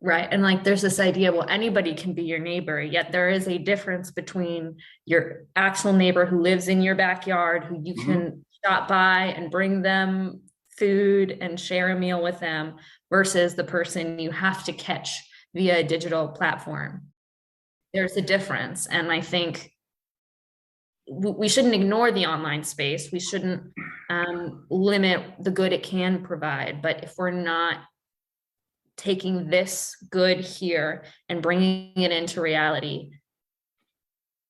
Right. And like there's this idea, well, anybody can be your neighbor, yet there is a difference between your actual neighbor who lives in your backyard, who you Mhm. can stop by and bring them food and share a meal with them, versus the person you have to catch via a digital platform. There's a difference. And I think we shouldn't ignore the online space. We shouldn't limit the good it can provide. But if we're not taking this good here and bringing it into reality,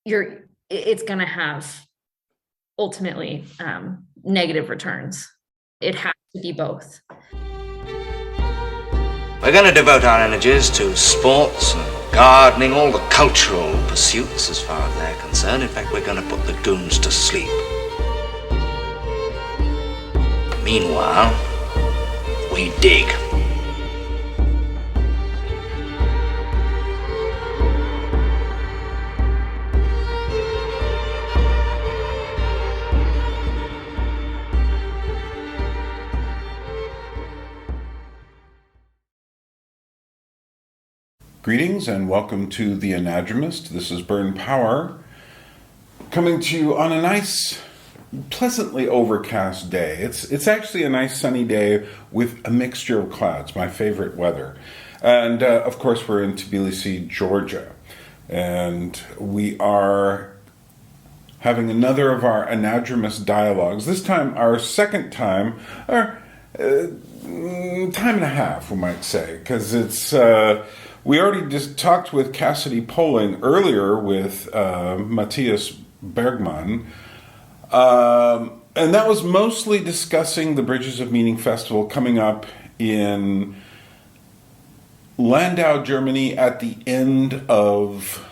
it's going to have ultimately negative returns. It has to be both. We're going to devote our energies to sports and gardening, all the cultural pursuits as far as they're concerned. In fact, we're going to put the goons to sleep. Meanwhile, we dig. Greetings and welcome to the Anadromous. This is Burn Power, coming to you on a nice, pleasantly overcast day. It's actually a nice sunny day with a mixture of clouds, my favorite weather. And of course, we're in Tbilisi, Georgia, and we are having another of our Anadromous dialogues. This time, our second time, or time and a half, we might say, because it's. We already just talked with Cassidy Poling earlier with Matthias Bergman, and that was mostly discussing the Bridges of Meaning Festival coming up in Landau, Germany at the end of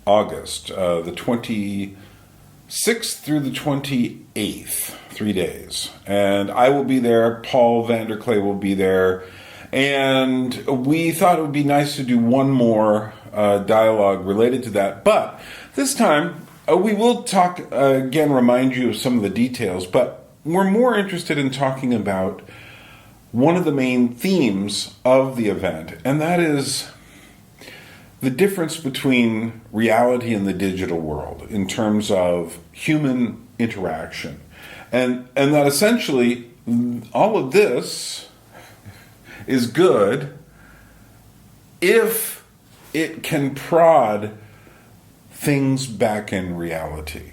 August, the 26th through the 28th, 3 days. And I will be there, Paul Vanderklay will be there, and we thought it would be nice to do one more dialogue related to that. But this time, we will talk again, remind you of some of the details, but we're more interested in talking about one of the main themes of the event, and that is the difference between reality and the digital world in terms of human interaction. And that essentially all of this is good if it can prod things back in reality.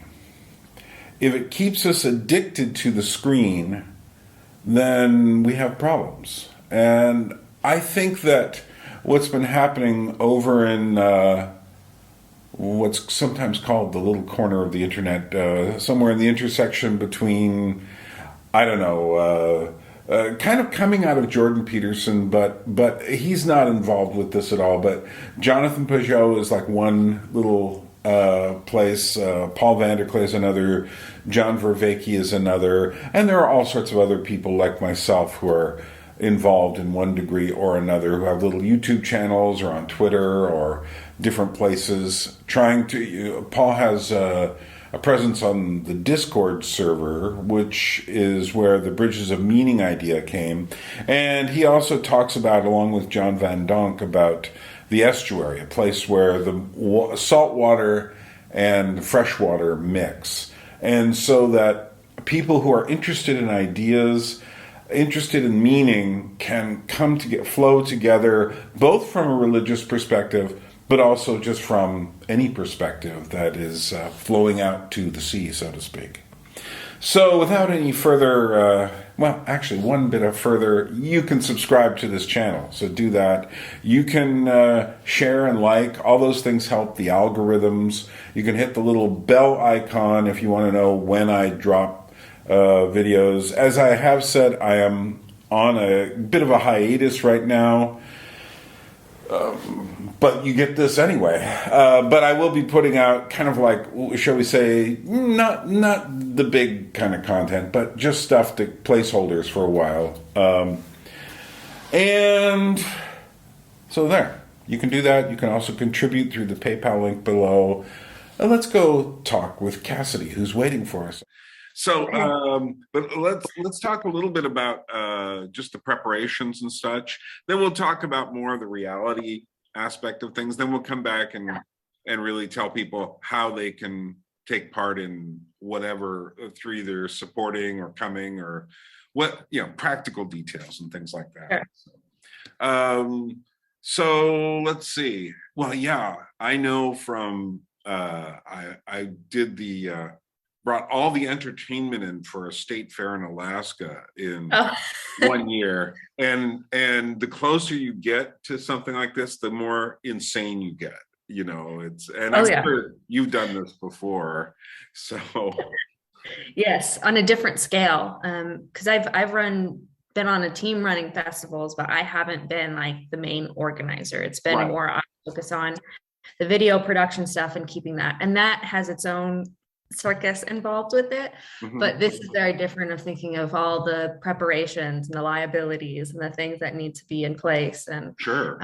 If it keeps us addicted to the screen, then we have problems. And I think that what's been happening over in what's sometimes called the little corner of the internet, somewhere in the intersection between, I don't know, kind of coming out of Jordan Peterson, but he's not involved with this at all. But Jonathan Peugeot is like one little place. Paul Vanderklay is another. John Vervaeke is another. And there are all sorts of other people like myself who are involved in one degree or another, who have little YouTube channels or on Twitter or different places trying to. Paul has a presence on the Discord server, which is where the Bridges of Meaning idea came. And he also talks about, along with John Van Donk, about the estuary, a place where the salt water and fresh water mix. And so that people who are interested in ideas, interested in meaning, can come to flow together, both from a religious perspective, but also just from any perspective that is flowing out to the sea, so to speak. So without any further, actually one bit of further, you can subscribe to this channel. So do that. You can share and like. All those things help the algorithms. You can hit the little bell icon if you want to know when I drop videos. As I have said, I am on a bit of a hiatus right now. But you get this anyway. But I will be putting out kind of like, shall we say, not the big kind of content, but just stuff to placeholders for a while. And so there, you can do that. You can also contribute through the PayPal link below. And let's go talk with Cassidy, who's waiting for us. So, Okay. but let's talk a little bit about just the preparations and such. Then we'll talk about more of the reality aspect of things. Then we'll come back and really tell people how they can take part in whatever through either supporting or coming or what, practical details and things like that. Sure. So let's see. Well, yeah, I know from I did the brought all the entertainment in for a state fair in Alaska in Oh. 1 year, and the closer you get to something like this, the more insane you get. And I'm Oh yeah. sure you've done this before, so Yes, on a different scale. Because I've been on a team running festivals, but I haven't been like the main organizer. It's been right. more I focus on the video production stuff and keeping that. And that has its own circus involved with it. Mhm. But this is very different of thinking of all the preparations and the liabilities and the things that need to be in place and Sure.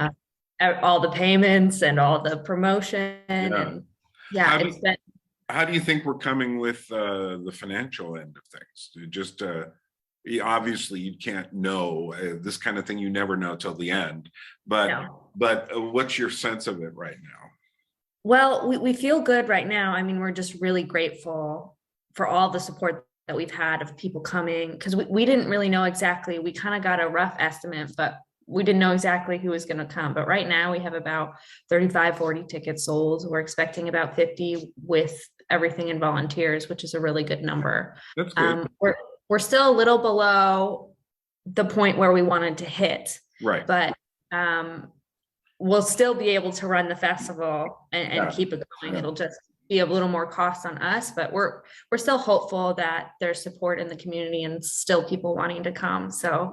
all the payments and all the promotion. Yeah. And yeah, it's been. How do you think we're coming with the financial end of things? Just obviously you can't know this kind of thing. You never know till the end. But No. What's your sense of it right now? Well, we feel good right now. I mean, we're just really grateful for all the support that we've had of people coming, because we didn't really know exactly. We kind of got a rough estimate, but we didn't know exactly who was going to come. But right now we have about 35, 40 tickets sold. We're expecting about 50 with everything in volunteers, which is a really good number. That's good. We're still a little below the point where we wanted to hit, Right. but we'll still be able to run the festival and keep it going. It'll just be a little more cost on us, but we're still hopeful that there's support in the community and still people wanting to come. So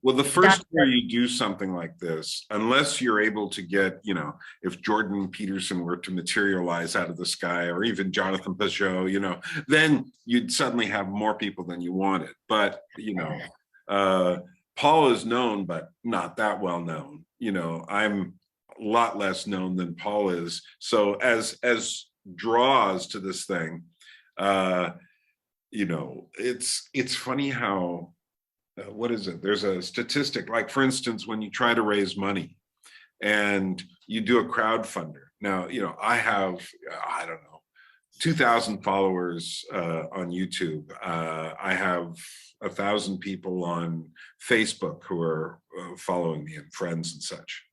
well, the first year you do something like this, unless you're able to get, if Jordan Peterson were to materialize out of the sky, or even Jonathan Peugeot, then you'd suddenly have more people than you wanted. But Paul is known, but not that well known. I'm a lot less known than Paul is. So as draws to this thing, it's funny how, what is it? There's a statistic, like for instance, when you try to raise money and you do a crowdfunder. Now, I have, I don't know, 2,000 followers on YouTube. I have 1,000 people on Facebook who are following me and friends and such.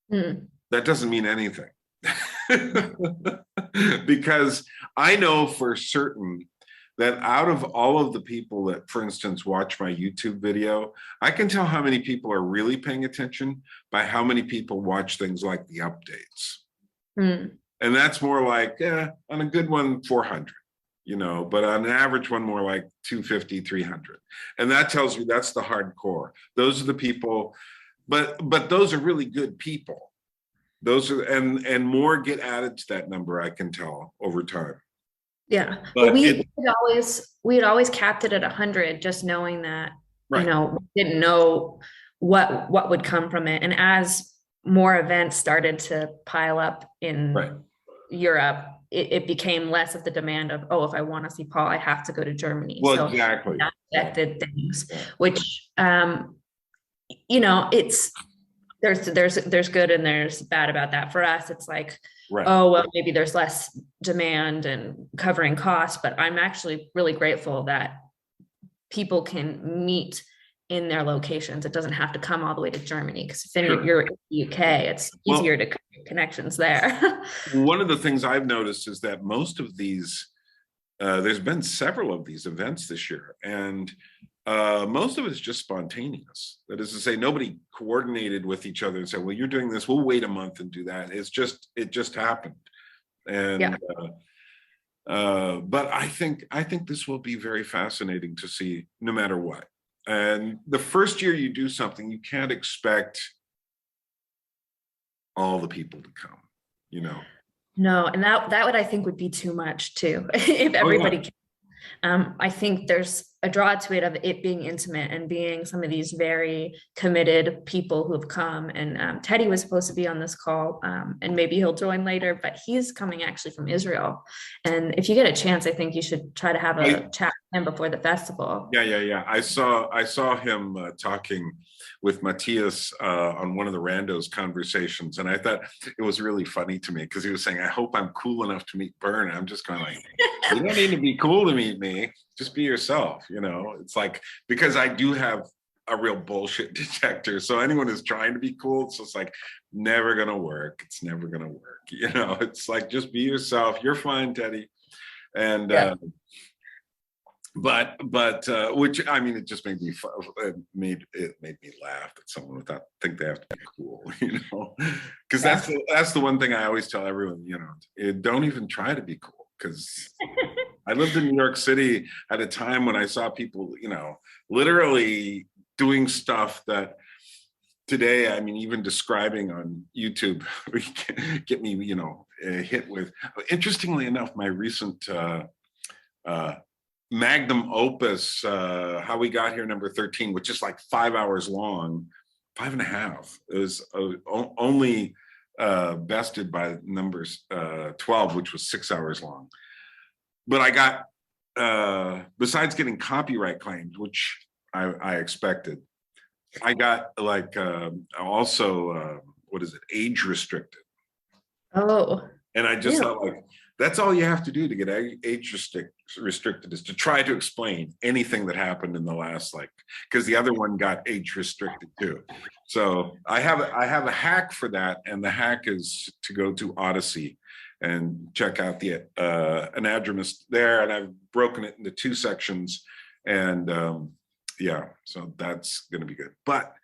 That doesn't mean anything. Because I know for certain that out of all of the people that, for instance, watch my YouTube video, I can tell how many people are really paying attention by how many people watch things like the updates. And that's more like, on a good one, 400, but on an average one, more like 250, 300. And that tells you that's the hardcore. Those are the people, but those are really good people. Those are, and more get added to that number, I can tell over time. Yeah, but we had always capped it at 100, just knowing that, right. We didn't know what would come from it. And as more events started to pile up in Europe, it became less of the demand of, if I want to see Paul, I have to go to Germany. Well, so exactly. That affected things, which, it's, there's good and there's bad about that. For us, it's like, maybe there's less demand and covering costs, but I'm actually really grateful that people can meet in their locations. It doesn't have to come all the way to Germany, because if you're in the UK, it's easier to create connections there. One of the things I've noticed is that most of these, there's been several of these events this year, and most of it is just spontaneous. That is to say, nobody coordinated with each other and said, well, you're doing this, we'll wait a month and do that. It just happened. And but I think this will be very fascinating to see, no matter what. And the first year you do something, you can't expect all the people to come, No, and that would, I think, would be too much too, if everybody can. I think there's a draw to it of it being intimate and being some of these very committed people who have come. And Teddy was supposed to be on this call, and maybe he'll join later, but he's coming actually from Israel. And if you get a chance, I think you should try to have a chat with him before the festival. Yeah. I saw him talking with Matthias on one of the randos conversations, and I thought it was really funny to me because he was saying, "I hope I'm cool enough to meet Bern." And I'm just kind of like, "You don't need to be cool to meet me. Just be yourself." It's like, because I do have a real bullshit detector. So anyone who's trying to be cool, it's just like never gonna work. It's never gonna work. It's like, just be yourself. You're fine, Teddy. And Yeah. but which, I mean, it just made me made me laugh that someone would think they have to be cool, because that's the one thing I always tell everyone, don't even try to be cool, because I lived in New York City at a time when I saw people, literally doing stuff that today, I mean, even describing on YouTube get me, hit with. Interestingly enough, my recent magnum opus, How We Got Here, number 13, which is like 5 hours long, 5.5. It was only bested by numbers 12, which was 6 hours long. But I got, besides getting copyright claims, which I expected, I got like also, what is it, age restricted. Oh. And I just thought, like, that's all you have to do to get age restricted, is to try to explain anything that happened in the last, because the other one got age restricted too. So I have a hack for that, and the hack is to go to Odyssey and check out the Anadromous there, and I've broken it into 2 sections, and so that's going to be good. But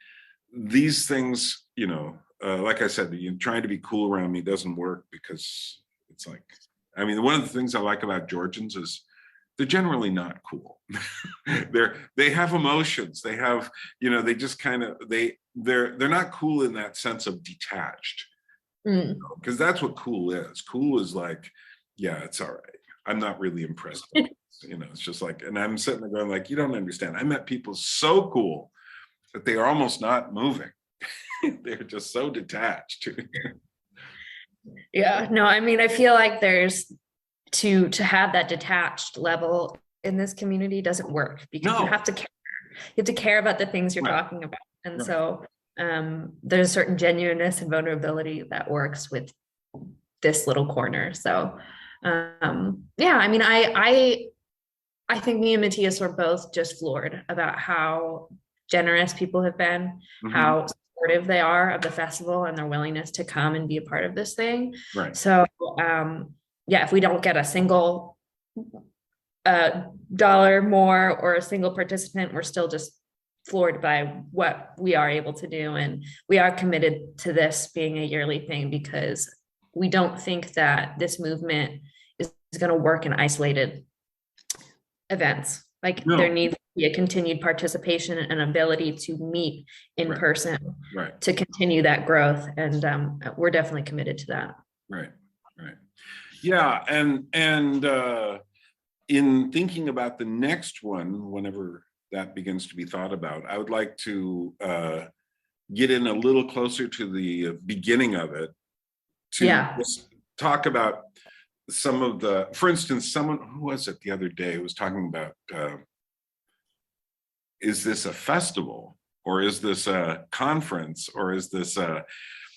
these things, like I said, trying to be cool around me doesn't work, because it's like, I mean, one of the things I like about Georgians is they're generally not cool. they have emotions. They have, they just kind of, they're not cool in that sense of detached, because that's what cool is. Cool is like, yeah, it's all right. I'm not really impressed by this. It's just like, and I'm sitting there going like, you don't understand. I met people so cool that they are almost not moving. They're just so detached. Yeah, no, I mean, I feel like there's to have that detached level in this community doesn't work, because you have to care about the things you're talking about. And so there's a certain genuineness and vulnerability that works with this little corner. So I mean, I think me and Matthias were both just floored about how generous people have been, how supportive they are of the festival, and their willingness to come and be a part of this thing. Right. So if we don't get a single dollar more or a single participant, we're still just floored by what we are able to do. And we are committed to this being a yearly thing, because we don't think that this movement is going to work in isolated events. There needs to be a continued participation and ability to meet in person to continue that growth. And we're definitely committed to that. Right. Yeah. And in thinking about the next one, whenever that begins to be thought about, I would like to get in a little closer to the beginning of it, to just talk about some of the, for instance, someone, who was it the other day, who was talking about, is this a festival, or is this a conference, or is this a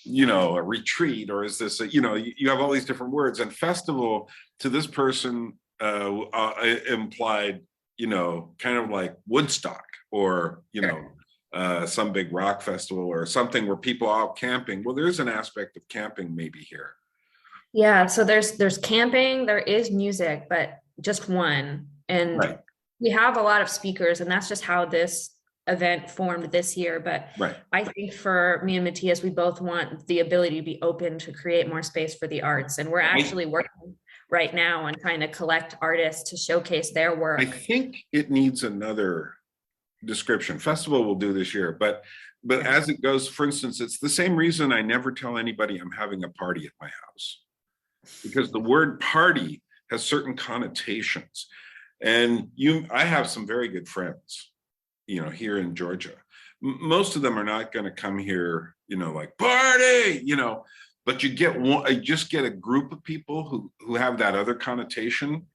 retreat, or is this you have all these different words, and festival to this person implied, kind of like Woodstock, or, some big rock festival, or something where people are out camping. Well, there's an aspect of camping maybe here. Yeah, so there's camping, there is music, but just one. And we have a lot of speakers, and that's just how this event formed this year. But I think for me and Matthias, we both want the ability to be open to create more space for the arts. And we're actually working right now on trying to collect artists to showcase their work. I think it needs another description. Festival will do this year, but as it goes, for instance, it's the same reason I never tell anybody I'm having a party at my house, because the word party has certain connotations. And I have some very good friends, here in Georgia. Most of them are not going to come here, like party, but you just get a group of people who have that other connotation.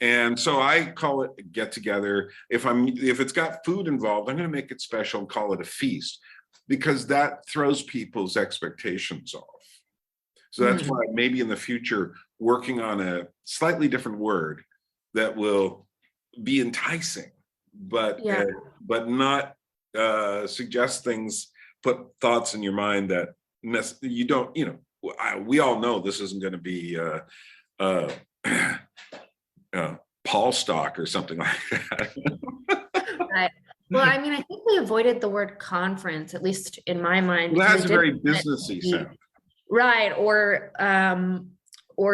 And so I call it a get together. If it's got food involved, I'm going to make it special and call it a feast, because that throws people's expectations off. So that's why maybe in the future, working on a slightly different word that will be enticing, but not suggest things, put thoughts in your mind that you don't, we all know this isn't going to be Paul stock or something like that. Right. Well, I mean, I think we avoided the word conference, at least in my mind. Well, that's a very businessy sound. Right. Or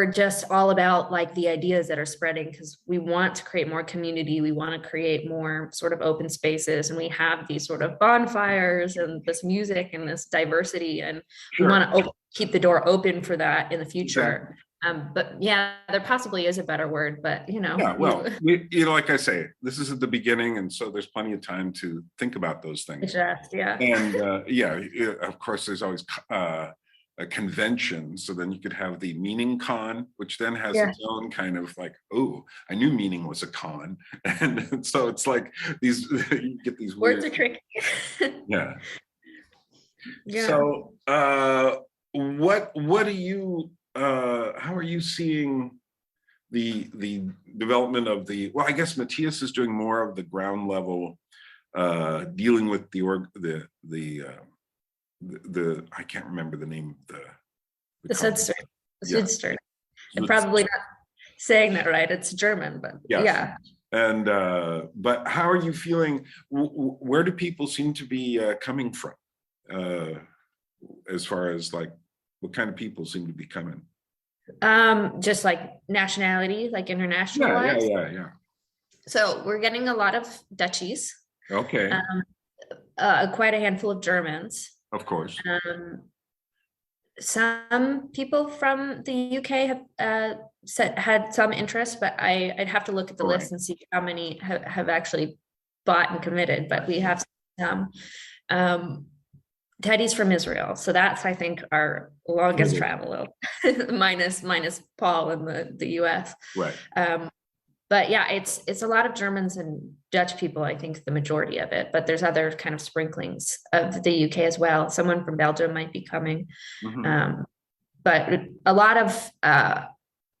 just all about like the ideas that are spreading, because we want to create more community. We want to create more sort of open spaces, and we have these sort of bonfires and this music and this diversity, and we want to keep the door open for that in the future. Exactly. But yeah, there possibly is a better word, but Yeah, well, like I say, this is at the beginning, and so there's plenty of time to think about those things. Yeah. And of course, there's always a convention. So then you could have the meaning con, which then has its own kind of like, oh, I knew meaning was a con. And so it's like you get these words are tricky. Yeah. So what do you how are you seeing the development of I guess Matthias is doing more of the ground level, dealing with the I can't remember the name of the Sudstern. I'm probably not saying that right. It's German, but yeah. And but how are you feeling? Where do people seem to be coming from? As far as like, what kind of people seem to be coming? Just like nationality, like international wise. Yeah. So we're getting a lot of Dutchies. Okay. Quite a handful of Germans. Of course. Some people from the UK have had some interest, but I'd have to look at the list and see how many have actually bought and committed. But we have some. Teddy's from Israel, so that's, I think, our longest travel, minus Paul in the US. Right. But yeah, it's a lot of Germans and Dutch people, I think, the majority of it, but there's other kind of sprinklings of the UK as well. Someone from Belgium might be coming. But a lot of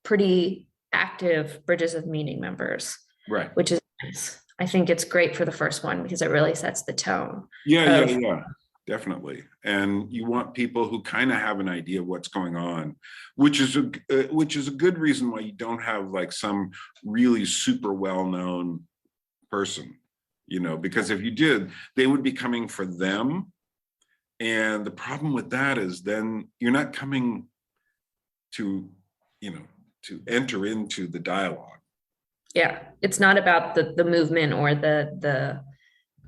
pretty active Bridges of Meaning members, right? Which is nice. I think it's great for the first one because it really sets the tone. Yeah. Definitely. And you want people who kind of have an idea of what's going on, which is a good reason why you don't have like some really super well-known person, because if you did, they would be coming for them. And the problem with that is then you're not coming to enter into the dialogue. Yeah. It's not about the movement or the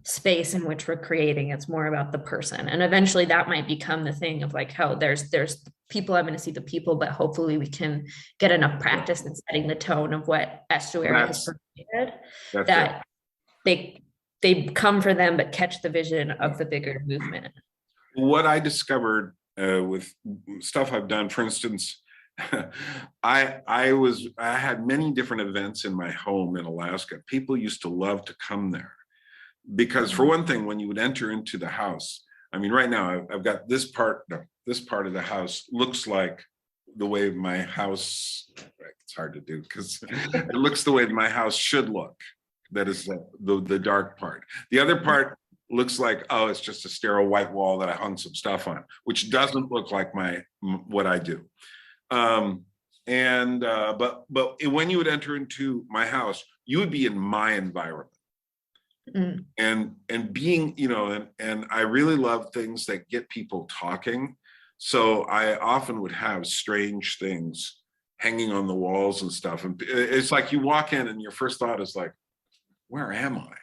space in which we're creating. It's more about the person, and eventually that might become the thing of like, how there's people, I'm going to see the people, but hopefully we can get enough practice in setting the tone of what Estuary has created that they come for them but catch the vision of the bigger movement. What I discovered with stuff I've done, for instance, I had many different events in my home in Alaska. People used to love to come there. Because for one thing, when you would enter into the house, I mean, right now I've got this part of the house looks like the way my house, it's hard to do because it looks the way my house should look. That is the dark part. The other part looks like, it's just a sterile white wall that I hung some stuff on, which doesn't look like what I do. But when you would enter into my house, you would be in my environment. And being, and I really love things that get people talking. So I often would have strange things hanging on the walls and stuff. And it's like you walk in and your first thought is like, where am I?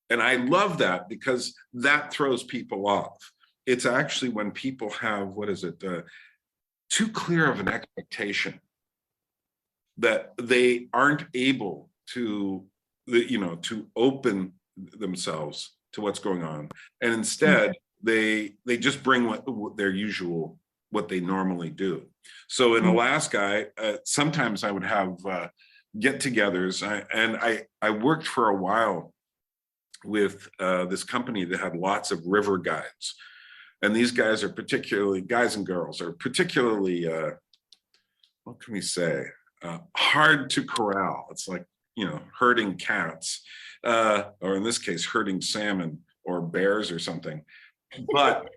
And I love that because that throws people off. It's actually when people have, too clear of an expectation that they aren't able to to open themselves to what's going on, and instead they just bring what they normally do. So in Alaska, sometimes I would have get-togethers, and I worked for a while with this company that had lots of river guides, and these guys are particularly, guys and girls are particularly what can we say, hard to corral. It's like, herding cats, or in this case, herding salmon or bears or something. But,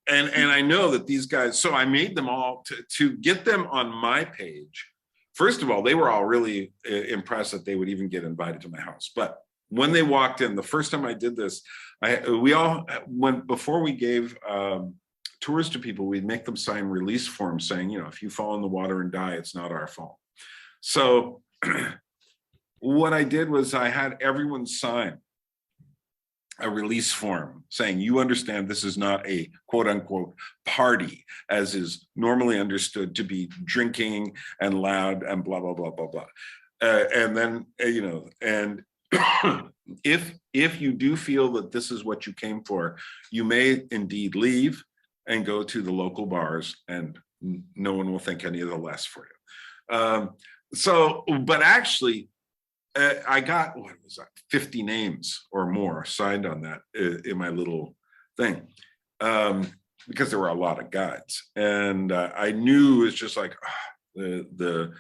and I know that these guys, so I made them all to get them on my page. First of all, they were all really impressed that they would even get invited to my house. But when they walked in, the first time I did this, before we gave tours to people, we'd make them sign release forms saying, if you fall in the water and die, it's not our fault. So what I did was I had everyone sign a release form saying, you understand this is not a quote unquote party, as is normally understood to be drinking and loud and blah, blah, blah, blah, blah. And then, and if you do feel that this is what you came for, you may indeed leave and go to the local bars, and no one will think any of the less for you. But actually, I got, 50 names or more signed on that in my little thing, because there were a lot of guides, and I knew it's just like the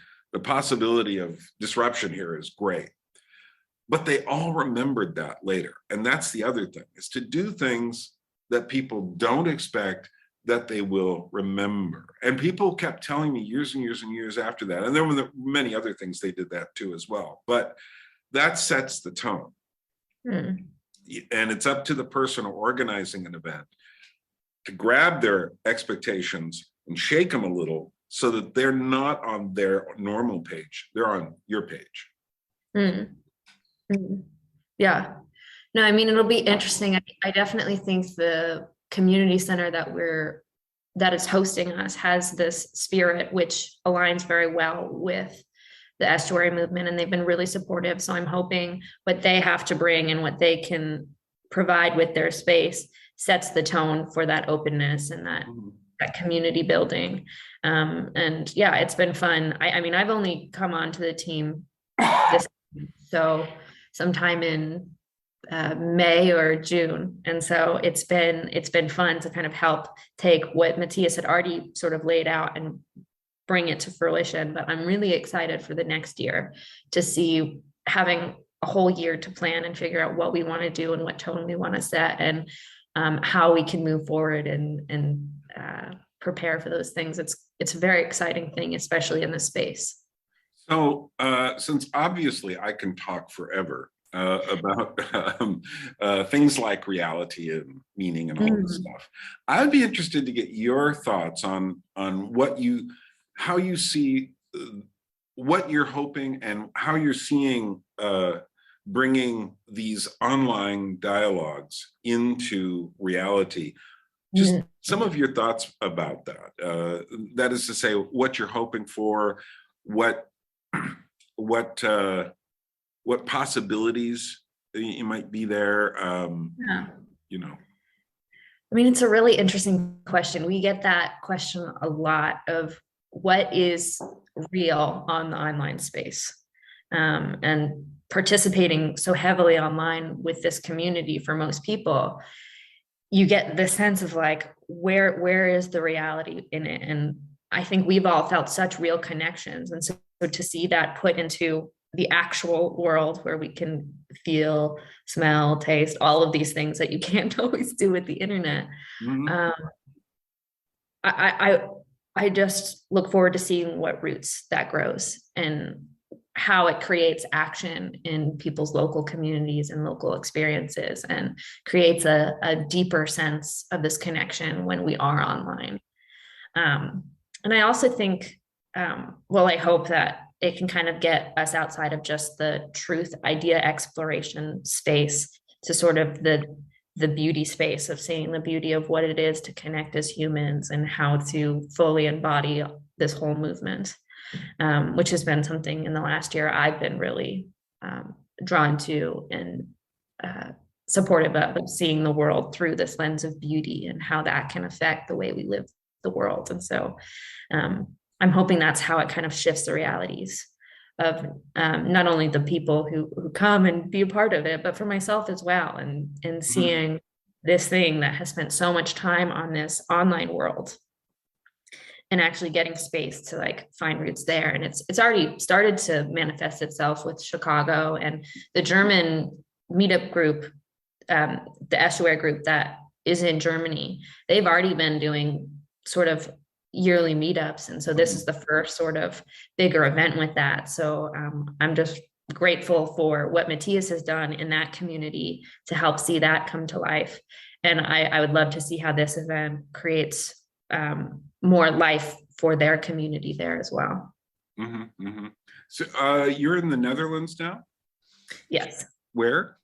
possibility of disruption here is great. But they all remembered that later, and that's the other thing, is to do things that people don't expect that they will remember. And people kept telling me years and years and years after that, and there were many other things they did that too as well, but that sets the tone. And it's up to the person organizing an event to grab their expectations and shake them a little so that they're not on their normal page, they're on your page. Yeah. No, I mean, it'll be interesting. I definitely think the community center that is hosting us has this spirit, which aligns very well with the estuary movement, and they've been really supportive. So I'm hoping what they have to bring and what they can provide with their space sets the tone for that openness and that community building. And yeah, it's been fun. I mean, I've only come onto the team so sometime in May or June. And so it's been fun to kind of help take what Matthias had already sort of laid out and bring it to fruition. But I'm really excited for the next year to see, having a whole year to plan and figure out what we want to do and what tone we want to set, and how we can move forward and prepare for those things. It's a very exciting thing, especially in this space. So since obviously I can talk forever about things like reality and meaning and all this stuff, I'd be interested to get your thoughts on how you see what you're hoping and how you're seeing bringing these online dialogues into reality. Just some of your thoughts about that. That is to say, what you're hoping for, what possibilities you might be there. I mean, it's a really interesting question. We get that question a lot, of what is real on the online space, and participating so heavily online with this community. For most people, you get the sense of like, where is the reality in it? And I think we've all felt such real connections. And so to see that put into the actual world, where we can feel, smell, taste, all of these things that you can't always do with the internet. I just look forward to seeing what roots that grows and how it creates action in people's local communities and local experiences, and creates a deeper sense of this connection when we are online. And I also think, I hope that it can kind of get us outside of just the truth idea exploration space to sort of the beauty space of seeing the beauty of what it is to connect as humans and how to fully embody this whole movement, which has been something in the last year I've been really drawn to and supportive of seeing the world through this lens of beauty and how that can affect the way we live the world. And so I'm hoping that's how it kind of shifts the realities of not only the people who come and be a part of it, but for myself as well. And seeing this thing that has spent so much time on this online world and actually getting space to like find roots there. And it's already started to manifest itself with Chicago and the German meetup group, the estuary group that is in Germany. They've already been doing sort of yearly meetups. And so this is the first sort of bigger event with that. So I'm just grateful for what Matthias has done in that community to help see that come to life. And I would love to see how this event creates more life for their community there as well. Mm-hmm, mm-hmm. So you're in the Netherlands now? Yes. Where?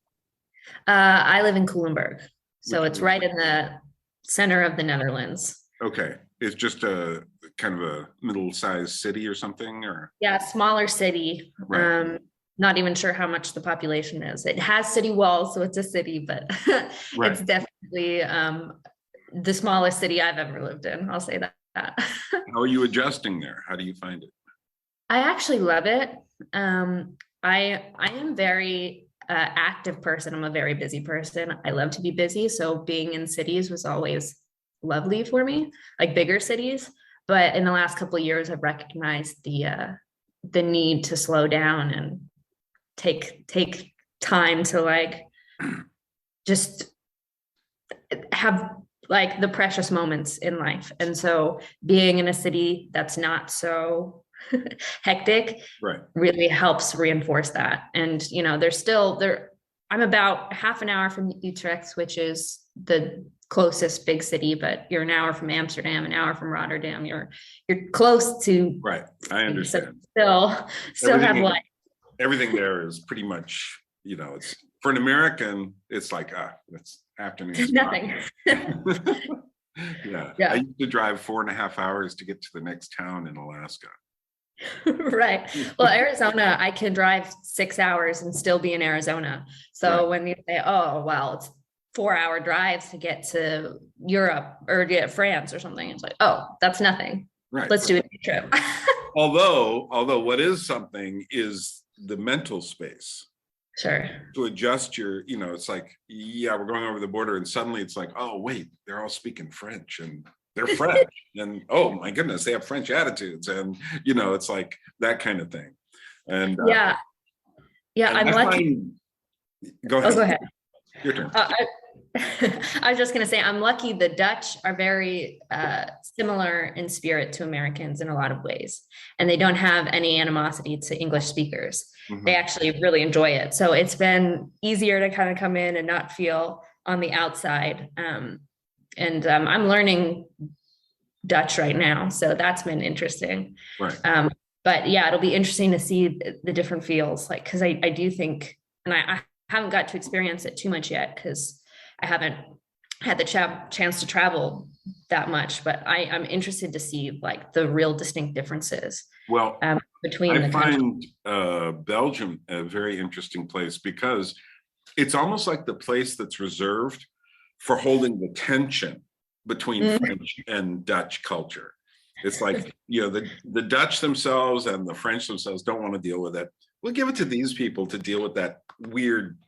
I live in Culemborg. So it's right in the center of the Netherlands. Okay. It's just a kind of a middle-sized city or something, or? Yeah, smaller city. Right. Not even sure how much the population is. It has city walls, so it's a city, but right. It's definitely the smallest city I've ever lived in. I'll say that. How are you adjusting there? How do you find it? I actually love it. I am very active person. I'm a very busy person. I love to be busy. So being in cities was always lovely for me, like bigger cities. But in the last couple of years, I've recognized the need to slow down and take time to like just have like the precious moments in life. And so being in a city that's not so hectic right. really helps reinforce that. And you know, I'm about half an hour from Utrecht, which is the closest big city, but you're an hour from Amsterdam, an hour from Rotterdam. You're close to. Right. I understand. So still have life. Everything there is pretty much, you know, it's for an American, it's like, it's afternoon. Nothing. Yeah. I used to drive 4.5 hours to get to the next town in Alaska. Right. Well, Arizona, I can drive 6 hours and still be in Arizona. So right. When you say, oh, well, it's 4-hour drives to get to Europe or get France or something, it's like, oh, that's nothing. Right. Let's do a day trip. although what is something is the mental space. Sure. To adjust your, you know, it's like, yeah, we're going over the border and suddenly it's like, oh, wait, they're all speaking French and they're French. And oh my goodness, they have French attitudes. And, you know, it's like that kind of thing. And yeah, I'm lucky. Go ahead. Oh, go ahead. Your turn. I was just going to say, I'm lucky the Dutch are very similar in spirit to Americans in a lot of ways. And they don't have any animosity to English speakers. Mm-hmm. They actually really enjoy it. So it's been easier to kind of come in and not feel on the outside. I'm learning Dutch right now. So that's been interesting. Right. But yeah, it'll be interesting to see the different feels, like, because I do think, and I haven't got to experience it too much yet because I haven't had the chance to travel that much, but I'm interested to see like the real distinct differences. Well, between I find Belgium a very interesting place because it's almost like the place that's reserved for holding the tension between French and Dutch culture. It's like, you know, the Dutch themselves and the French themselves don't want to deal with it. We'll give it to these people to deal with that weird,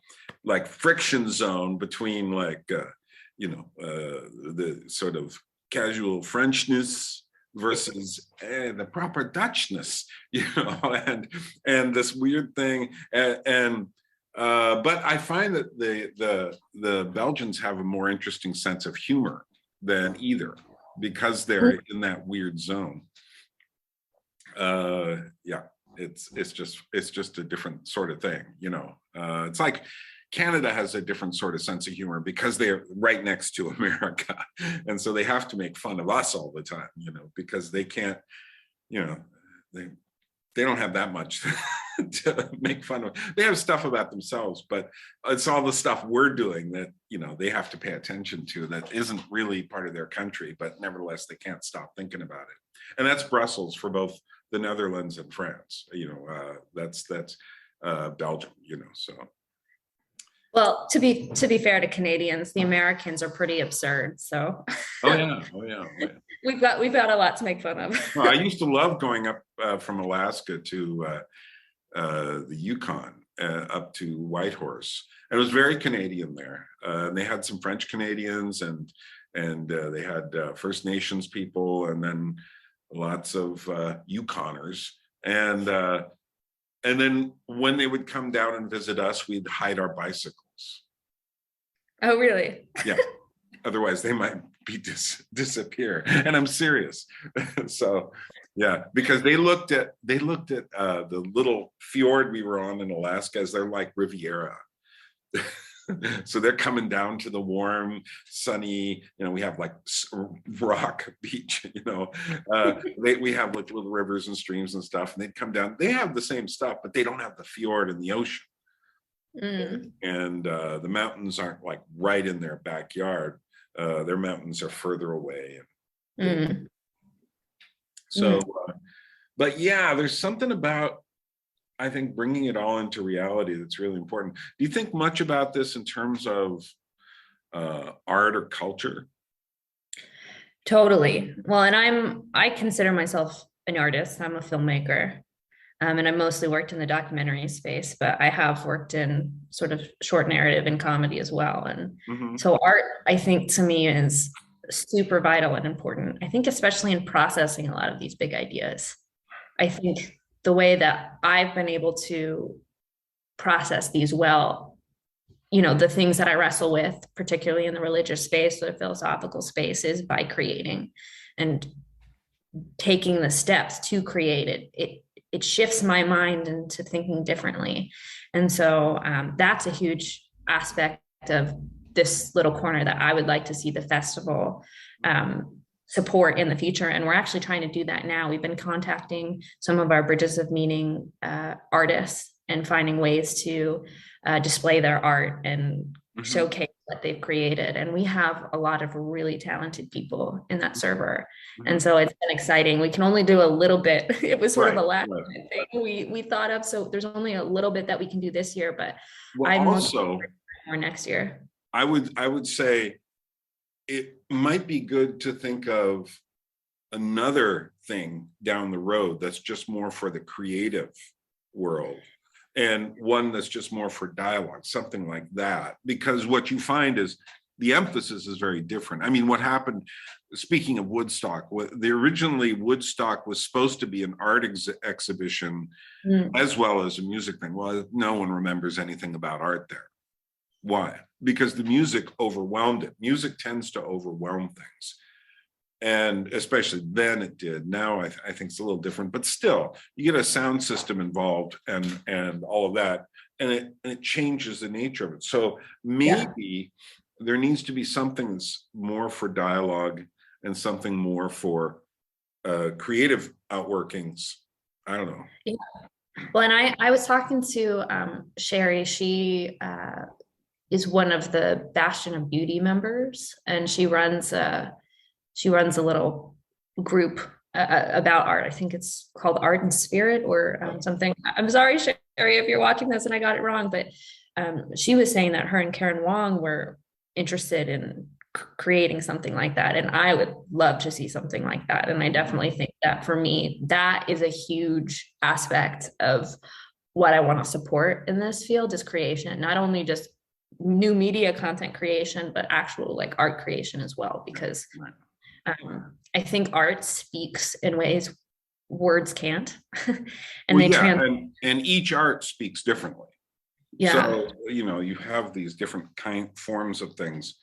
like, friction zone between, like, the sort of casual Frenchness versus the proper Dutchness, you know, and this weird thing. But I find that the Belgians have a more interesting sense of humor than either, because they're in that weird zone. Yeah, it's just a different sort of thing, you know. It's like Canada has a different sort of sense of humor because they're right next to America, and so they have to make fun of us all the time, you know, because they can't, you know, they don't have that much to make fun of. They have stuff about themselves, but it's all the stuff we're doing that, you know, they have to pay attention to that isn't really part of their country, but nevertheless, they can't stop thinking about it. And that's Brussels for both the Netherlands and France. You know, that's Belgium, so. Well, to be fair to Canadians, the Americans are pretty absurd. So Oh yeah, oh yeah, oh yeah. we've got a lot to make fun of. Well, I used to love going up from Alaska to the Yukon, up to Whitehorse. And it was very Canadian there. They had some French Canadians, and they had First Nations people, and then lots of Yukoners. And then when they would come down and visit us, we'd hide our bicycles. Oh, really? Yeah. Otherwise, they might disappear. And I'm serious. So, yeah, because they looked at the little fjord we were on in Alaska as they're like Riviera. So they're coming down to the warm, sunny, we have like rock beach, we have like little rivers and streams and stuff, and they'd come down. They have the same stuff, but they don't have the fjord and the ocean. And the mountains aren't like right in their backyard. Their mountains are further away. So, but yeah, there's something about, I think, bringing it all into reality that's really important. Do you think much about this in terms of art or culture? Totally. Well, and I consider myself an artist. I'm a filmmaker. And I mostly worked in the documentary space, but I have worked in sort of short narrative and comedy as well. And so art, I think, to me is super vital and important. I think especially in processing a lot of these big ideas. I think the way that I've been able to process these well, the things that I wrestle with, particularly in the religious space, the philosophical space, is by creating and taking the steps to create it. It shifts my mind into thinking differently. And so that's a huge aspect of this little corner that I would like to see the festival support in the future. And we're actually trying to do that now. We've been contacting some of our Bridges of Meaning artists and finding ways to display their art and showcase what they've created. And we have a lot of really talented people in that server. And so it's been exciting. We can only do a little bit. It was sort of a last minute thing we thought of. So there's only a little bit that we can do this year, but I'm also more next year. I would say it might be good to think of another thing down the road that's just more for the creative world, and one that's just more for dialogue, something like that. Because what you find is the emphasis is very different. I mean, what happened, speaking of Woodstock, originally Woodstock was supposed to be an art exhibition as well as a music thing. Well, no one remembers anything about art there. Why? Because the music overwhelmed it. Music tends to overwhelm things. And especially then it did. Now I think it's a little different, but still, you get a sound system involved and all of that, and it changes the nature of it. So maybe there needs to be something that's more for dialogue and something more for creative outworkings. I don't know. Yeah. Well, and I was talking to Sherry. She is one of the Bastion of Beauty members, and she runs a little group about art. I think it's called Art and Spirit or something. I'm sorry, Sherry, if you're watching this and I got it wrong, but she was saying that her and Karen Wong were interested in creating something like that. And I would love to see something like that. And I definitely think that for me, that is a huge aspect of what I want to support in this field is creation, not only just new media content creation, but actual like art creation as well, because I think art speaks in ways words can't. And each art speaks differently. Yeah. So, you have these different forms of things.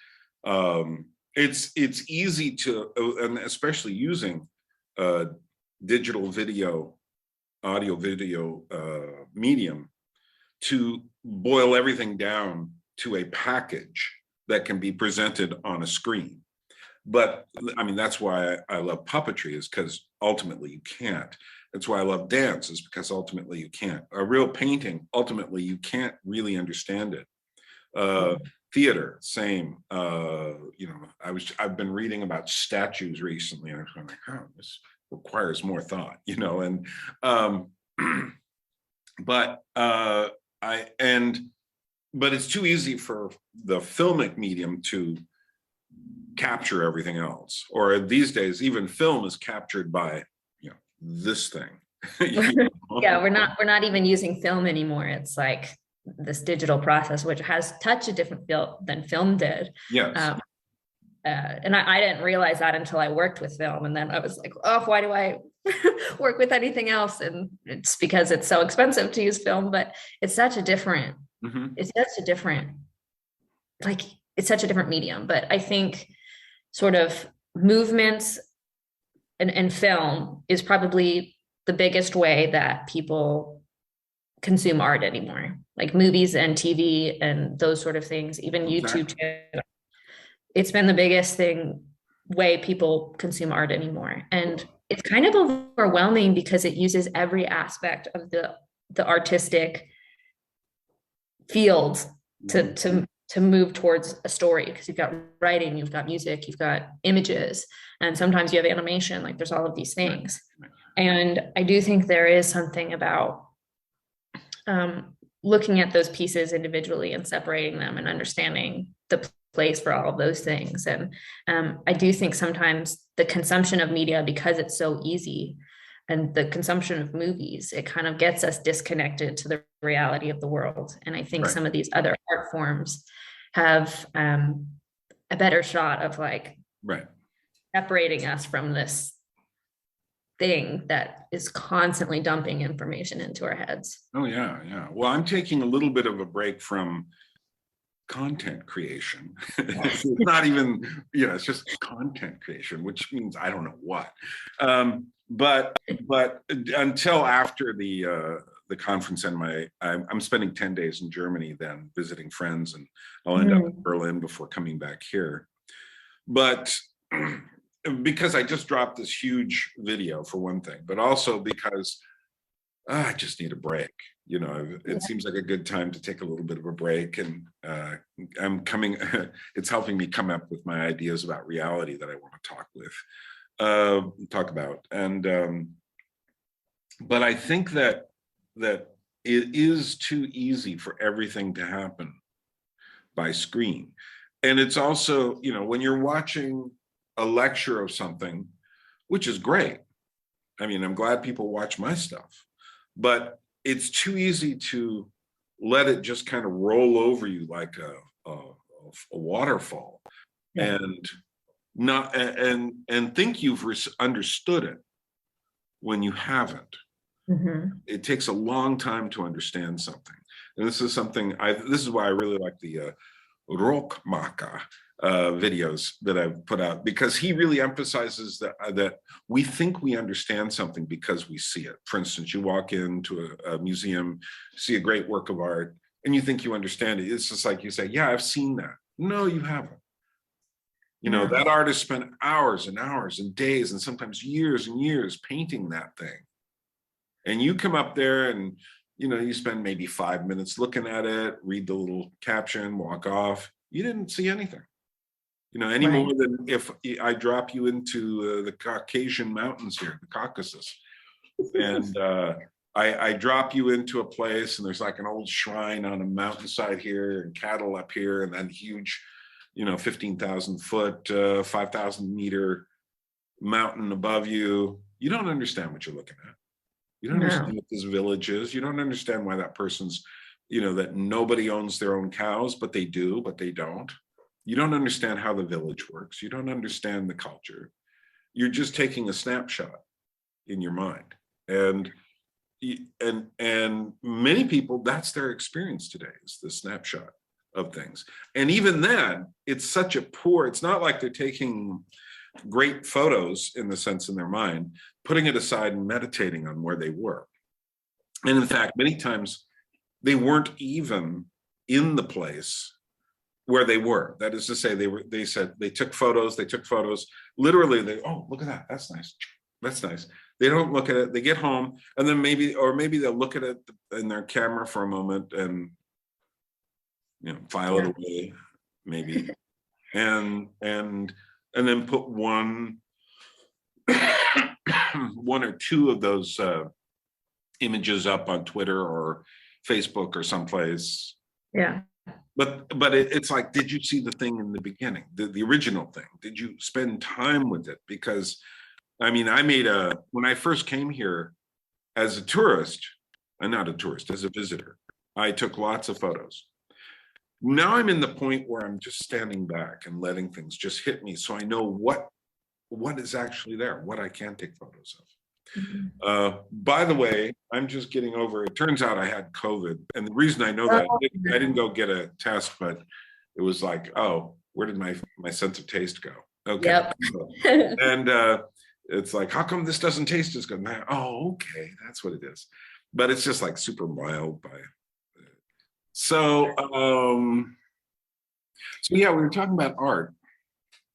It's easy to, and especially using digital video, audio video medium, to boil everything down to a package that can be presented on a screen. But I mean, that's why I love puppetry, is because ultimately you can't. That's why I love dance, is because ultimately you can't. A real painting, ultimately you can't really understand it. Theater, same. I've been reading about statues recently, and I'm like, oh, this requires more thought, and but but it's too easy for the filmic medium to capture everything else. Or these days, even film is captured by, this thing. Yeah, we're not even using film anymore. It's like this digital process, which has touch a different feel than film did. Yes. And I didn't realize that until I worked with film. And then I was like, oh, why do I work with anything else? And it's because it's so expensive to use film, but it's such a different, it's such a different, like, it's such a different medium. But I think sort of movements and film is probably the biggest way that people consume art anymore, like movies and TV and those sort of things, even YouTube channels. It's been the biggest way people consume art anymore. And it's kind of overwhelming because it uses every aspect of the artistic field to move towards a story, because you've got writing, you've got music, you've got images, and sometimes you have animation. Like, there's all of these things. And I do think there is something about looking at those pieces individually and separating them and understanding the place for all of those things. And I do think sometimes the consumption of media, because it's so easy, and the consumption of movies, it kind of gets us disconnected to the reality of the world. And I think some of these other art forms have a better shot of like separating us from this thing that is constantly dumping information into our heads. Oh yeah, yeah. Well, I'm taking a little bit of a break from content creation. It's not even, it's just content creation, which means I don't know what. But until after the conference, and I'm spending 10 days in Germany, then visiting friends, and I'll end up in Berlin before coming back here. But because I just dropped this huge video, for one thing, but also because I just need a break. It seems like a good time to take a little bit of a break, and it's helping me come up with my ideas about reality that I want to talk about. And but I think that it is too easy for everything to happen by screen. And it's also, when you're watching a lecture of something, which is great. I mean, I'm glad people watch my stuff, but it's too easy to let it just kind of roll over you like a waterfall, and think you've understood it when you haven't. It takes a long time to understand something, and this is something this is why I really like the Rockmacher videos that I've put out, because he really emphasizes that we think we understand something because we see it. For instance, you walk into a museum, see a great work of art, and you think you understand it. It's just like you say, yeah, I've seen that. No, you haven't. That artist spent hours and hours and days and sometimes years and years painting that thing. And you come up there and, you spend maybe 5 minutes looking at it, read the little caption, walk off. You didn't see anything. Any more than if I drop you into the Caucasian mountains here, the Caucasus, and I drop you into a place, and there's like an old shrine on a mountainside here, and cattle up here, and then huge, 15,000 foot, 5,000 meter mountain above you. You don't understand what you're looking at. You don't understand what this village is. You don't understand why that person's, that nobody owns their own cows, but they do, but they don't. You don't understand how the village works. You don't understand the culture. You're just taking a snapshot in your mind. And many people, that's their experience today, is the snapshot of things. And even then, it's such a poor, it's not like they're taking great photos in the sense in their mind, putting it aside and meditating on where they were. And in fact, many times they weren't even in the place where they were. That is to say, they took photos. Literally, look at that. That's nice. That's nice. They don't look at it. They get home, and then maybe they'll look at it in their camera for a moment and file it away, maybe, and then put one or two of those images up on Twitter or Facebook or someplace. Yeah. But it's like, did you see the thing in the beginning, the original thing? Did you spend time with it? Because I mean, when I first came here as a tourist, not a tourist, as a visitor, I took lots of photos. Now I'm in the point where I'm just standing back and letting things just hit me, so I know what is actually there, what I can take photos of. By the way, I'm just getting over, it turns out I had COVID. And the reason I know that, I didn't go get a test, but it was like, oh, where did my sense of taste go? Okay. Yep. And it's like, how come this doesn't taste as good? Oh, okay, that's what it is. But it's just like super mild by. So yeah, we were talking about art.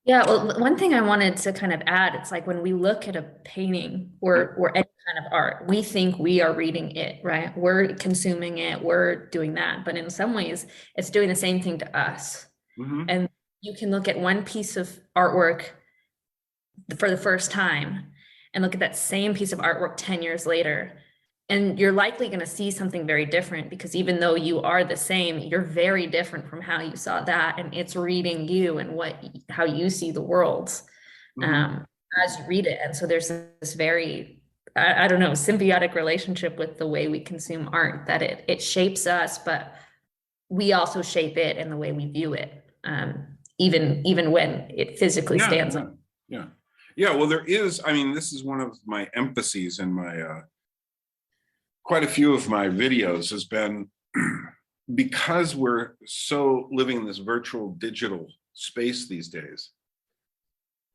Yeah, well, one thing I wanted to kind of add, it's like when we look at a painting or any kind of art, we think we are reading it, right? We're consuming it, we're doing that. But in some ways, it's doing the same thing to us. Mm-hmm. And you can look at one piece of artwork for the first time and look at that same piece of artwork 10 years later. And you're likely going to see something very different, because even though you are the same, you're very different from how you saw that, and it's reading you and how you see the world as you read it. And so there's this very, I don't know, symbiotic relationship with the way we consume art, that it shapes us, but we also shape it in the way we view it, even when it physically stands up. Yeah. Well, there is. I mean, this is one of my emphases in my. Quite a few of my videos has been because we're so living in this virtual digital space these days.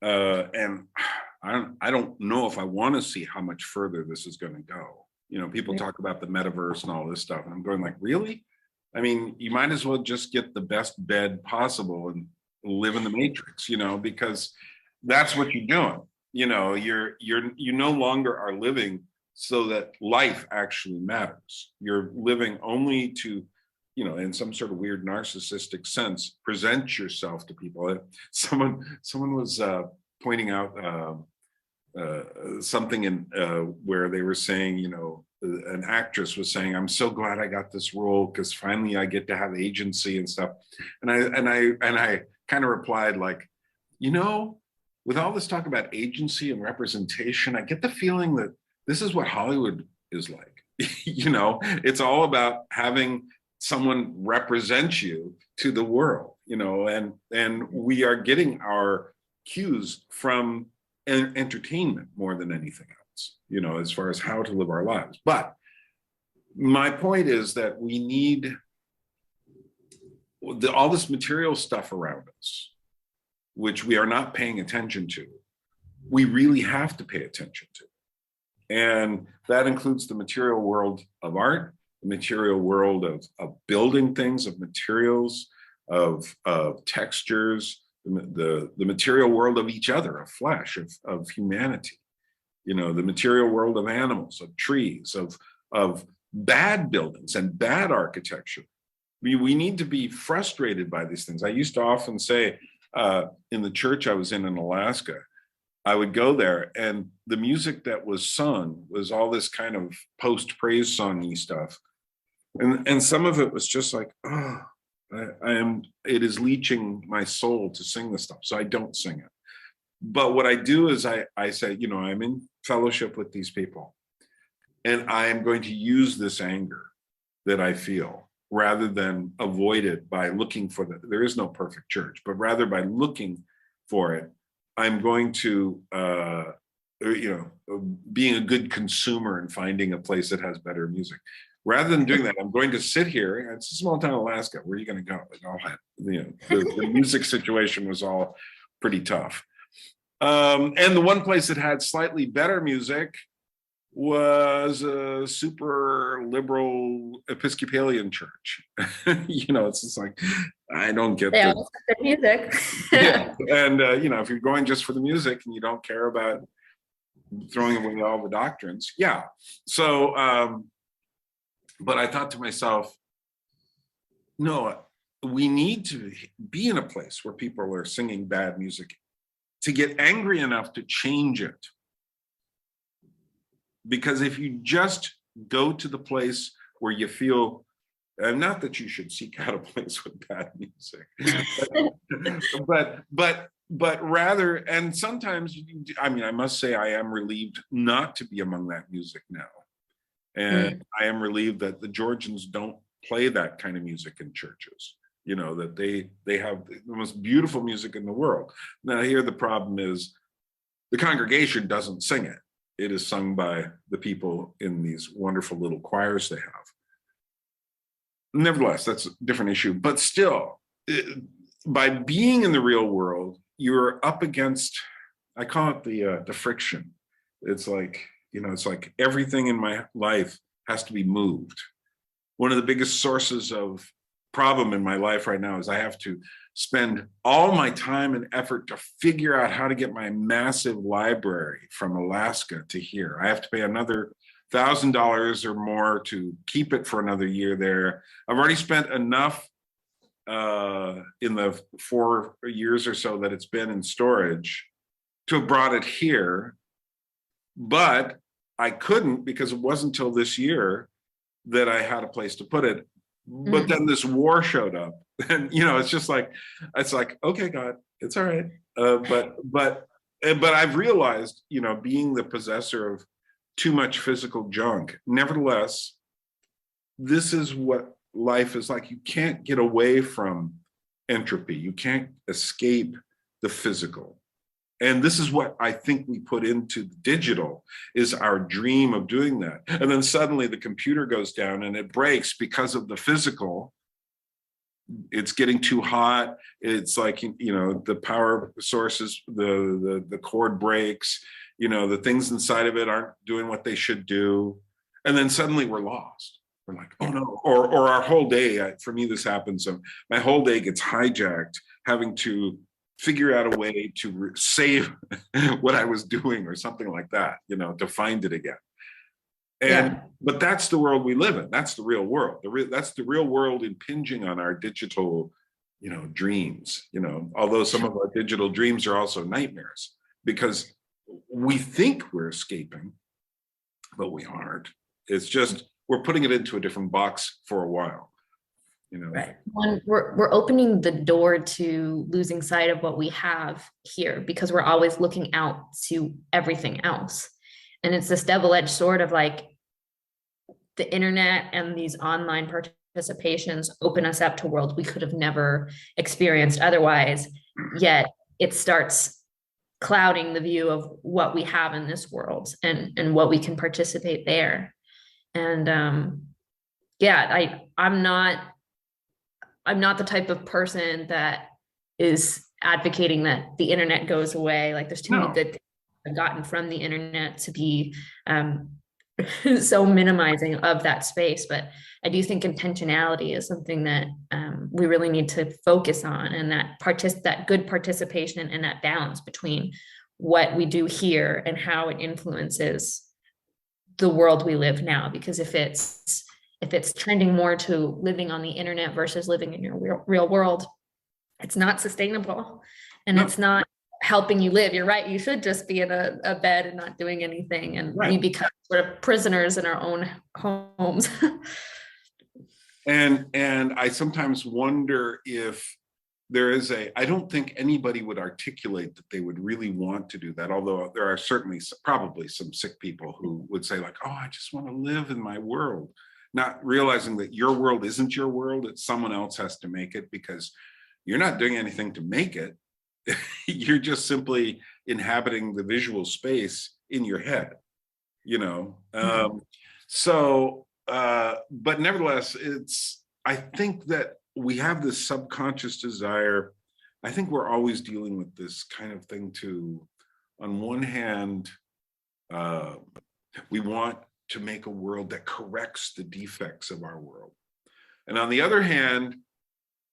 And I don't know if I want to see how much further this is going to go. You know, people talk about the metaverse and all this stuff, and I'm going like, really? I mean, you might as well just get the best bed possible and live in the matrix, you know, because that's what you're doing. You know, you no longer are living so that life actually matters. You're living only to, you know, in some sort of weird narcissistic sense, present yourself to people. Someone was pointing out something in where they were saying, you know, an actress was saying, "I'm so glad I got this role because finally I get to have agency and stuff." And I kind of replied like, you know, with all this talk about agency and representation, I get the feeling that this is what Hollywood is like. You know, it's all about having someone represent you to the world, you know, and we are getting our cues from entertainment more than anything else, you know, as far as how to live our lives. But my point is that we need all this material stuff around us, which we are not paying attention to. We really have to pay attention to. And that includes the material world of art, the material world of building things, of materials, of textures, the material world of each other, of flesh, of humanity, you know, the material world of animals, of trees, of bad buildings and bad architecture. We need to be frustrated by these things. I used to often say in the church I was in Alaska, I would go there and the music that was sung was all this kind of post-praise songy stuff. And some of it was just like, oh, it is leaching my soul to sing this stuff. So I don't sing it. But what I do is I say, you know, I'm in fellowship with these people and I am going to use this anger that I feel rather than avoid it by looking for there is no perfect church, but rather by looking for it. I'm going to, you know, being a good consumer and finding a place that has better music. Rather than doing that, I'm going to sit here. It's a small town, Alaska. Where are you going to go? You know, the music situation was all pretty tough. And the one place that had slightly better music was a super liberal Episcopalian church. You know, it's just like, I don't get the music. Yeah. And, you know, if you're going just for the music and you don't care about throwing away all the doctrines. Yeah. So, but I thought to myself, no, we need to be in a place where people are singing bad music to get angry enough to change it. Because if you just go to the place where you feel, and not that you should seek out a place with bad music, but rather, and sometimes, I mean, I must say I am relieved not to be among that music now. And I am relieved that the Georgians don't play that kind of music in churches. You know, that they have the most beautiful music in the world. Now here the problem is the congregation doesn't sing it. It is sung by the people in these wonderful little choirs they have. Nevertheless, that's a different issue. But still, by being in the real world, you're up against, I call it the friction. It's like, you know, it's like everything in my life has to be moved. One of the biggest sources of problem in my life right now is I have to spend all my time and effort to figure out how to get my massive library from Alaska to here. I have to pay another $1,000 or more to keep it for another year there. I've already spent enough in the 4 years or so that it's been in storage to have brought it here, but I couldn't because it wasn't until this year that I had a place to put it. But then this war showed up, and you know, it's like, okay, God, it's all right. But I've realized, you know, being the possessor of too much physical junk, nevertheless, this is what life is like. You can't get away from entropy. You can't escape the physical. And this is what I think we put into the digital, is our dream of doing that. And then suddenly the computer goes down and it breaks because of the physical. It's getting too hot. It's like, you know, the power sources, the cord breaks, you know, the things inside of it aren't doing what they should do. And then suddenly we're lost. We're like, oh no, or our whole day, for me, this happens. My whole day gets hijacked having to figure out a way to save what I was doing or something like that, you know, to find it again. And but that's the world we live in. That's the real world. That's the real world impinging on our digital, you know, dreams. You know, although some of our digital dreams are also nightmares because we think we're escaping, but we aren't. It's just we're putting it into a different box for a while. You know? Right. We're opening the door to losing sight of what we have here because we're always looking out to everything else. And it's this double-edged sword of like the internet and these online participations open us up to worlds we could have never experienced otherwise. Yet it starts clouding the view of what we have in this world and what we can participate there. And I'm not the type of person that is advocating that the internet goes away. Like there's too many good things I've gotten from the internet to be so minimizing of that space. But I do think intentionality is something that we really need to focus on, and that good participation and that balance between what we do here and how it influences the world we live now. Because if it's trending more to living on the internet versus living in your real world, it's not sustainable and it's not helping you live. You're right. You should just be in a bed and not doing anything. And we become sort of prisoners in our own homes. And I sometimes wonder if there is I don't think anybody would articulate that they would really want to do that. Although there are certainly probably some sick people who would say like, oh, I just want to live in my world. Not realizing that your world isn't your world, it's someone else has to make it because you're not doing anything to make it. You're just simply inhabiting the visual space in your head, you know? But nevertheless, I think that we have this subconscious desire. I think we're always dealing with this kind of thing too. On one hand, we want to make a world that corrects the defects of our world. And on the other hand,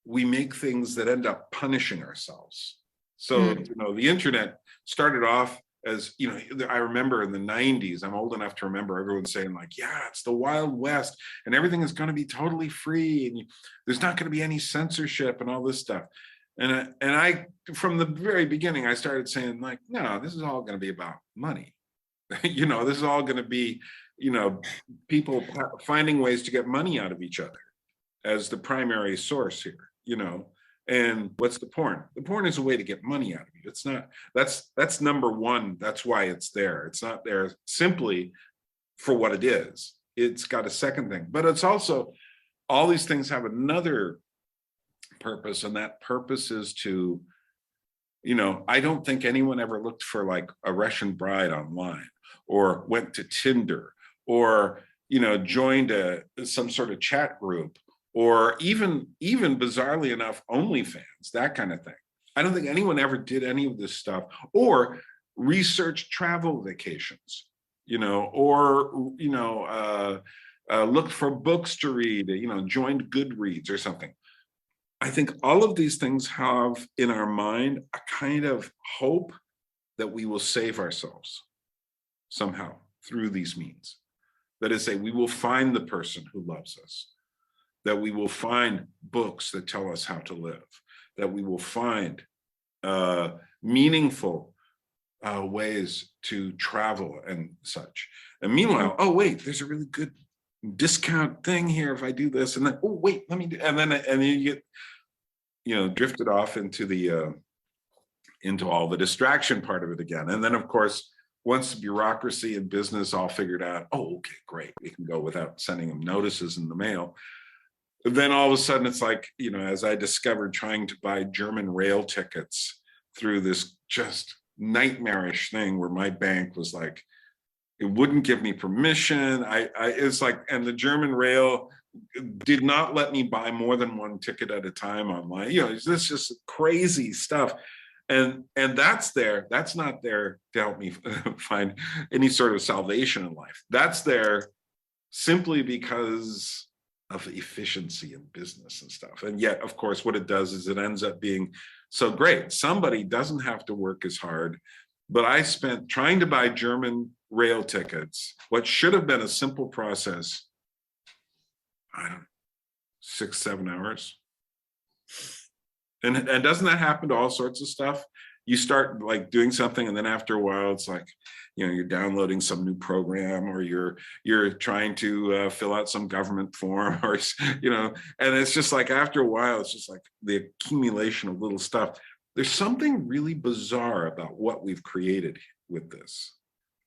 we make things that end up punishing ourselves. So, you know, the internet started off as, you know, I remember in the 90s, I'm old enough to remember everyone saying like, yeah, it's the Wild West and everything is going to be totally free and there's not going to be any censorship and all this stuff. And I, from the very beginning, I started saying like, no, this is all going to be about money. You know, this is all going to be, people finding ways to get money out of each other as the primary source here, and what's the porn? The porn is a way to get money out of you. It's not, that's number one. That's why it's there. It's not there simply for what it is. It's got a second thing, but it's also, all these things have another purpose, and that purpose is to, I don't think anyone ever looked for like a Russian bride online, or went to Tinder, or joined some sort of chat group, or even bizarrely enough, OnlyFans, that kind of thing. I don't think anyone ever did any of this stuff, or researched travel vacations, or looked for books to read, joined Goodreads or something. I think all of these things have in our mind a kind of hope that we will save ourselves somehow through these means. That is, say, we will find the person who loves us, that we will find books that tell us how to live, that we will find meaningful ways to travel and such. And meanwhile, oh wait, there's a really good discount thing here if I do this, and then oh wait, let me do, and then you get drifted off into the into all the distraction part of it again. And then of course, once bureaucracy and business all figured out, oh okay, great, we can go without sending them notices in the mail. Then all of a sudden it's like, as I discovered trying to buy German rail tickets through this just nightmarish thing where my bank was like, it wouldn't give me permission. It's like, and the German rail did not let me buy more than one ticket at a time online. It's just crazy stuff. And that's not there to help me find any sort of salvation in life. That's there simply because of efficiency in business and stuff. And yet, of course, what it does is it ends up being so great. Somebody doesn't have to work as hard, but I spent trying to buy German rail tickets, what should have been a simple process, I don't know, 6-7 hours. And doesn't that happen to all sorts of stuff? You start like doing something, and then after a while, it's like, you're downloading some new program, or you're trying to fill out some government form, or and it's just like after a while, it's just like the accumulation of little stuff. There's something really bizarre about what we've created with this,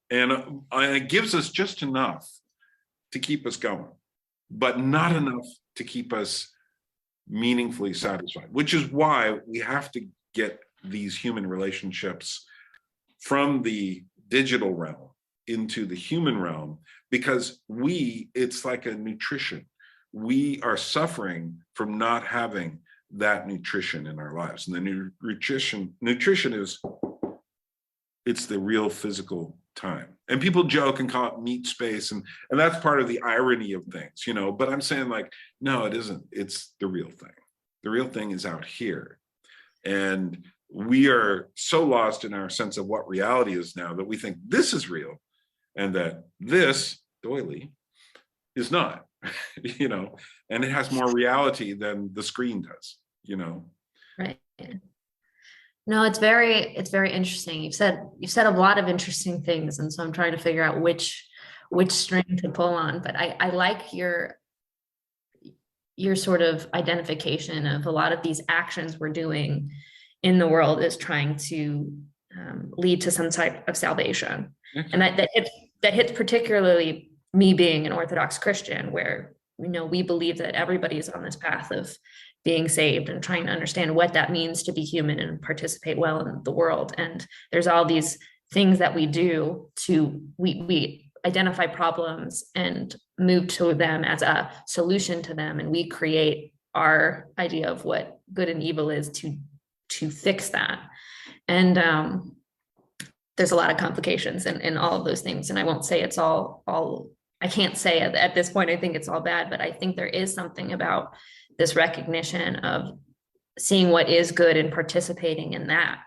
and it gives us just enough to keep us going, but not enough to keep us meaningfully satisfied, which is why we have to get these human relationships from the digital realm into the human realm, because it's like a nutrition. We are suffering from not having that nutrition in our lives. And the nutrition is, it's the real physical time. And people joke and call it meat space, and that's part of the irony of things, but I'm saying like, no, it isn't. It's the real thing. The real thing is out here. And we are so lost in our sense of what reality is now that we think this is real, and that this, doily, is not, and it has more reality than the screen does, Right. No, it's very interesting. You've said a lot of interesting things, and so I'm trying to figure out which string to pull on. But I like your sort of identification of a lot of these actions we're doing in the world is trying to lead to some type of salvation, and that hits particularly me being an Orthodox Christian, where we believe that everybody is on this path of being saved and trying to understand what that means to be human and participate well in the world. And there's all these things that we do we identify problems and move to them as a solution to them. And we create our idea of what good and evil is to fix that. And there's a lot of complications in all of those things. And I won't say it's all, I can't say at this point, I think it's all bad, but I think there is something about this recognition of seeing what is good and participating in that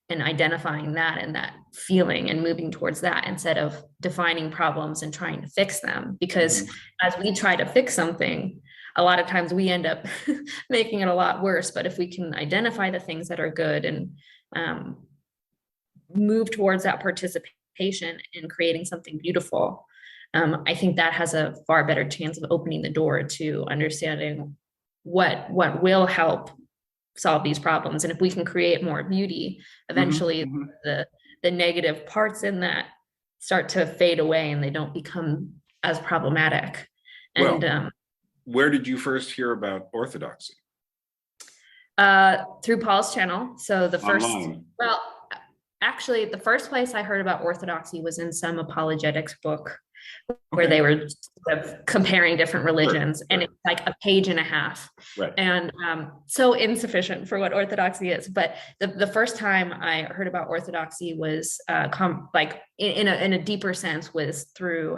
and identifying that and that feeling and moving towards that instead of defining problems and trying to fix them. Because as we try to fix something, a lot of times we end up making it a lot worse. But if we can identify the things that are good and move towards that participation in creating something beautiful, I think that has a far better chance of opening the door to understanding what will help solve these problems. And if we can create more beauty, eventually the negative parts in that start to fade away and they don't become as problematic. Well, And where did you first hear about orthodoxy? through Paul's channel. So the first, Online. well, actually, the first place I heard about orthodoxy was in some apologetics book where they were sort of comparing different religions, and it's like a page and a half, Right. and so insufficient for what orthodoxy is. But the first time I heard about orthodoxy was like in a deeper sense was through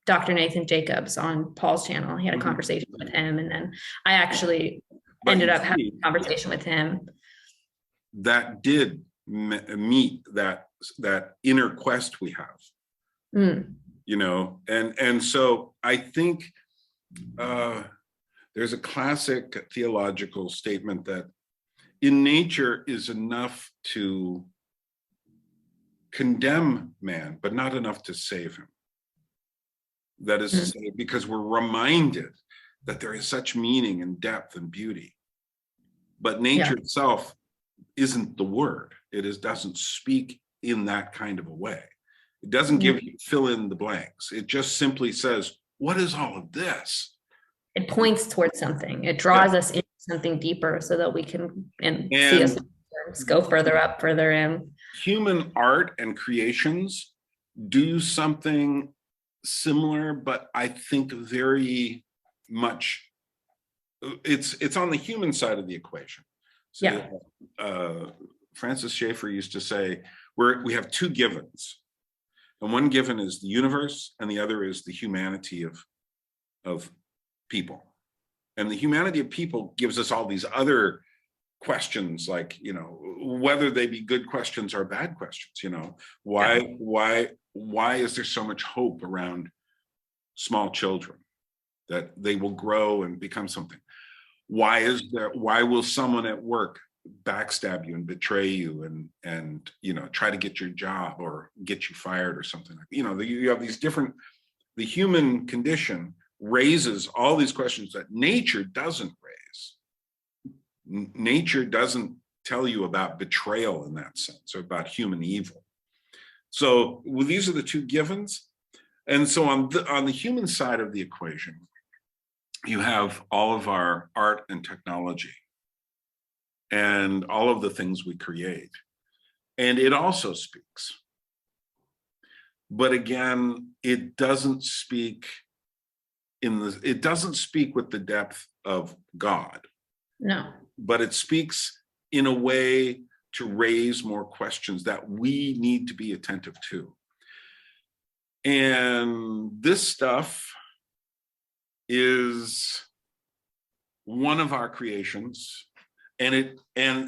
Dr. Nathan Jacobs on Paul's channel. He had a conversation with him, and then I actually ended up having a conversation with him. That did meet that inner quest we have. You know, and so I think there's a classic theological statement that in nature is enough to condemn man, but not enough to save him. That is to say, because we're reminded that there is such meaning and depth and beauty. But nature itself isn't the word. It doesn't speak in that kind of a way. It doesn't give you fill in the blanks. It just simply says, what is all of this? It points towards something. It draws us into something deeper so that we can see us go further up, further in. Human art and creations do something similar, but I think very much it's on the human side of the equation. So, Francis Schaeffer used to say we have two givens. And one given is the universe, and the other is the humanity of people. And the humanity of people gives us all these other questions, like, you know, whether they be good questions or bad questions. You know, why is there so much hope around small children that they will grow and become something? Why will someone at work backstab you and betray you and you know, try to get your job or get you fired or something? Like, you know, you have these different, the human condition raises all these questions that nature doesn't raise. Nature doesn't tell you about betrayal in that sense, or about human evil. So these are the two givens. And so on the human side of the equation, you have all of our art and technology and all of the things we create. And it also speaks. But again, it doesn't speak it doesn't speak with the depth of God. No. But it speaks in a way to raise more questions that we need to be attentive to. And this stuff is one of our creations, and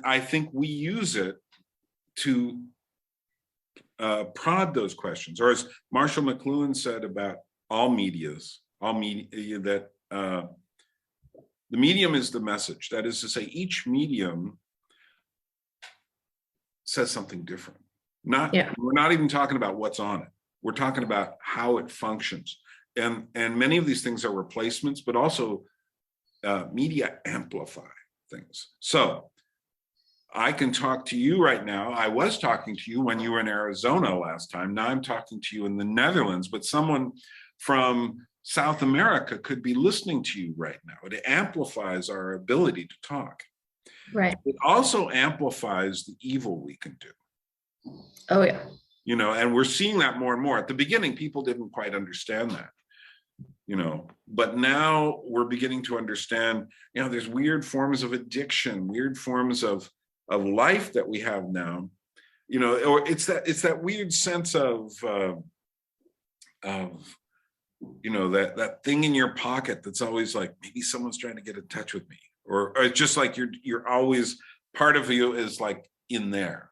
I think we use it to prod those questions. Or as Marshall McLuhan said about all media, that the medium is the message. That is to say, each medium says something different. We're not even talking about what's on it. We're talking about how it functions. And many of these things are replacements, but also media amplify things. So I can talk to you right now. I was talking to you when you were in Arizona last time. Now I'm talking to you in the Netherlands, but someone from South America could be listening to you right now. It amplifies our ability to talk. Right. It also amplifies the evil we can do. Oh, yeah. You know, and we're seeing that more and more. At the beginning, people didn't quite understand that, you know, but now we're beginning to understand, you know, there's weird forms of addiction, weird forms of life that we have now, you know, or it's that weird sense of you know, that thing in your pocket that's always like, maybe someone's trying to get in touch with me, or it's just like you're always, part of you is like in there.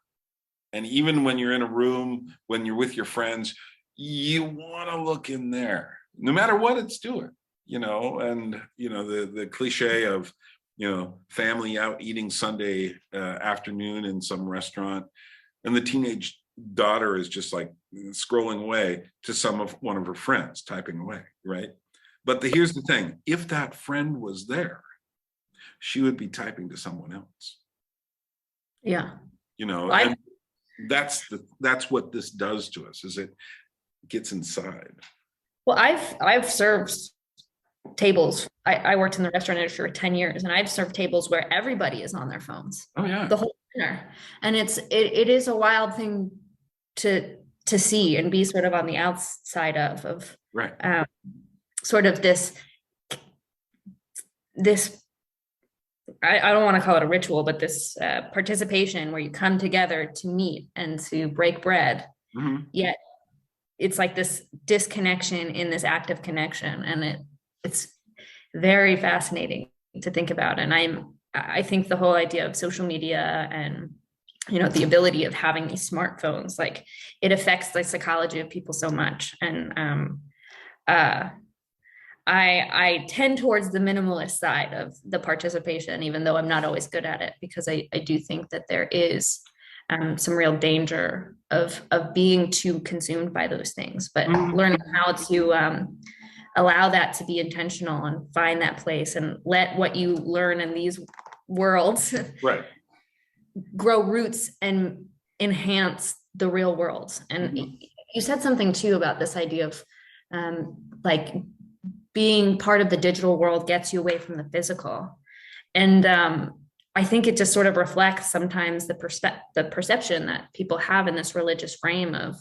And even when you're in a room, when you're with your friends, you want to look in there, no matter what it's doing, you know. And you know, the cliche of, you know, family out eating Sunday afternoon in some restaurant, and the teenage daughter is just like scrolling away to one of her friends typing away, right? But here's the thing: if that friend was there, she would be typing to someone else. Yeah. And that's what this does to us, is it gets inside. Well, I've served tables. I worked in the restaurant industry for 10 years, and I've served tables where everybody is on their phones. Oh yeah. The whole dinner. And it is a wild thing to see and be sort of on the outside of right. Sort of this I don't want to call it a ritual, but this participation where you come together to meet and to break bread. Mm-hmm. Yet it's like this disconnection in this active connection, and it's very fascinating to think about. And I think the whole idea of social media and the ability of having these smartphones, like, it affects the psychology of people so much. And I tend towards the minimalist side of the participation, even though I'm not always good at it, because I do think that there is some real danger of being too consumed by those things, but learning how to allow that to be intentional and find that place and let what you learn in these worlds right. grow roots and enhance the real world. And you said something too about this idea of like being part of the digital world gets you away from the physical. And I think it just sort of reflects sometimes the perception that people have in this religious frame of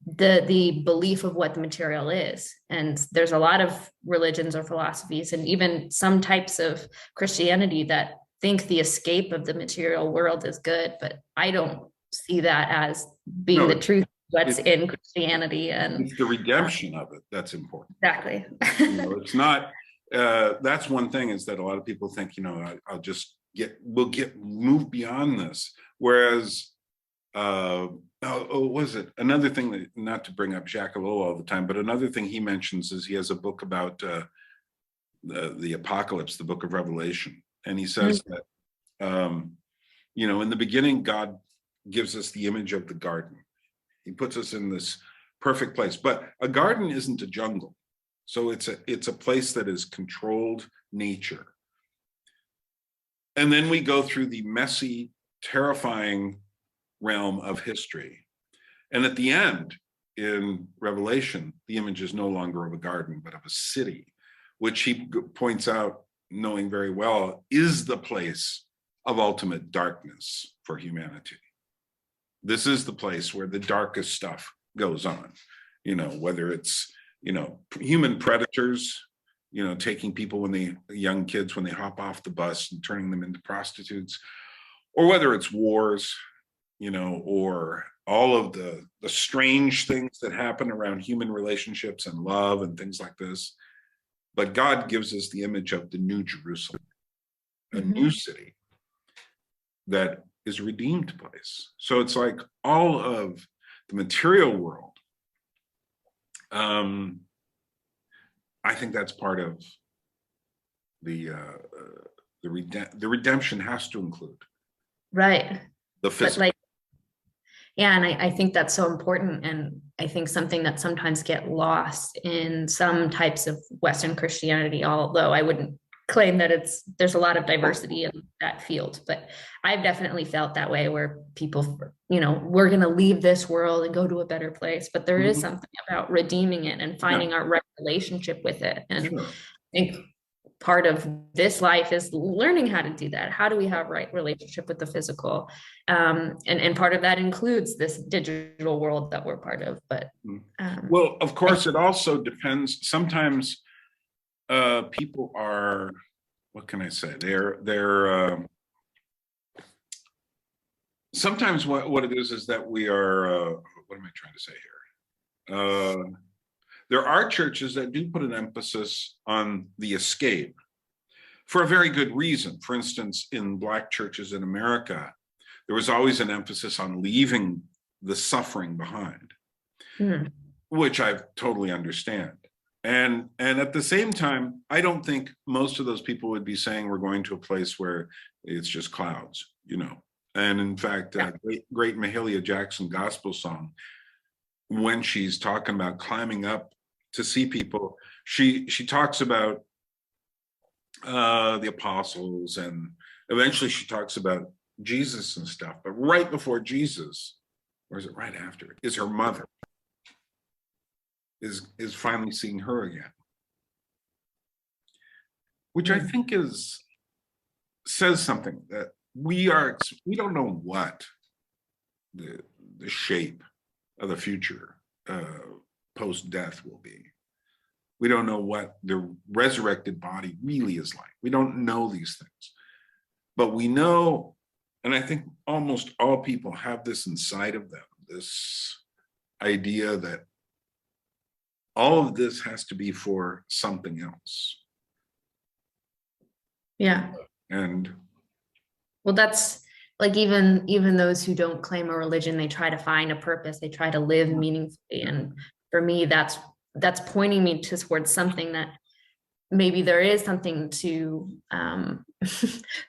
the belief of what the material is. And there's a lot of religions or philosophies, and even some types of Christianity, that think the escape of the material world is good, but I don't see that as being the truth. What's in Christianity, and it's the redemption of it that's important. Exactly. It's not. That's one thing, is that a lot of people think, we'll move beyond this. Whereas, was it another thing that, not to bring up Jacques Ellul all the time, but another thing he mentions is he has a book about the apocalypse, the book of Revelation, and he says that in the beginning, God gives us the image of the garden. He puts us in this perfect place, but a garden isn't a jungle. So it's a place that is controlled nature. And then we go through the messy, terrifying realm of history. And at the end, in Revelation, the image is no longer of a garden, but of a city, which he points out, knowing very well, is the place of ultimate darkness for humanity. This is the place where the darkest stuff goes on, whether it's, human predators, taking people young kids when they hop off the bus and turning them into prostitutes, or whether it's wars, or all of the strange things that happen around human relationships and love and things like this. But God gives us the image of the New Jerusalem, a new city that is a redeemed place. So it's like all of the material world. I think that's part of the redemption has to include right the physical. But and I think that's so important, and I think something that sometimes get lost in some types of Western Christianity, although I wouldn't claim that there's a lot of diversity in that field, but I've definitely felt that way, where people, we're going to leave this world and go to a better place, but there is something about redeeming it and finding our right relationship with it. And I think part of this life is learning how to do that. How do we have right relationship with the physical? And part of that includes this digital world that we're part of. But well, of course, it also depends. Sometimes people are, what can I say? They're sometimes what it is that we are, what am I trying to say here? There are churches that do put an emphasis on the escape for a very good reason. For instance, in Black churches in America, there was always an emphasis on leaving the suffering behind, which I totally understand. And at the same time, I don't think most of those people would be saying we're going to a place where it's just clouds, And in fact, great Mahalia Jackson gospel song, when she's talking about climbing up to see people, she talks about the apostles, and eventually she talks about Jesus and stuff. But right before Jesus, or is it right after, is her mother is finally seeing her again, which I think says something, that we don't know what the shape of the future post death will be. We don't know what the resurrected body really is like. We don't know these things, but we know, and I think almost all people have this inside of them, this idea that all of this has to be for something else. Yeah. And well, that's like, even those who don't claim a religion, they try to find a purpose, they try to live meaningfully. And for me, that's pointing me towards something that maybe there is something to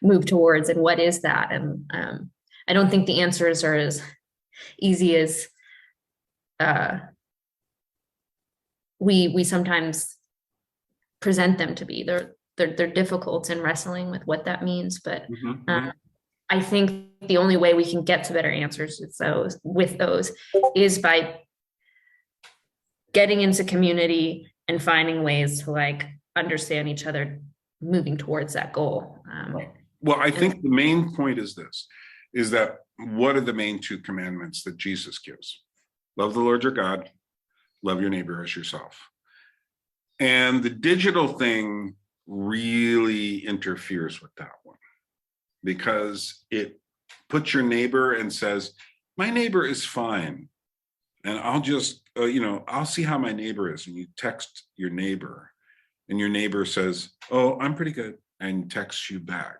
move towards. And what is that? And I don't think the answers are as easy as we sometimes present them to be. They're difficult in wrestling with what that means, but I think the only way we can get to better answers with those is by getting into community and finding ways to like understand each other, moving towards that goal. Well, I think the main point is this, is that what are the main two commandments that Jesus gives? Love the Lord your God, love your neighbor as yourself. And the digital thing really interferes with that one, because it puts your neighbor and says, my neighbor is fine, and I'll just, I'll see how my neighbor is. And you text your neighbor, and your neighbor says, oh, I'm pretty good, and texts you back.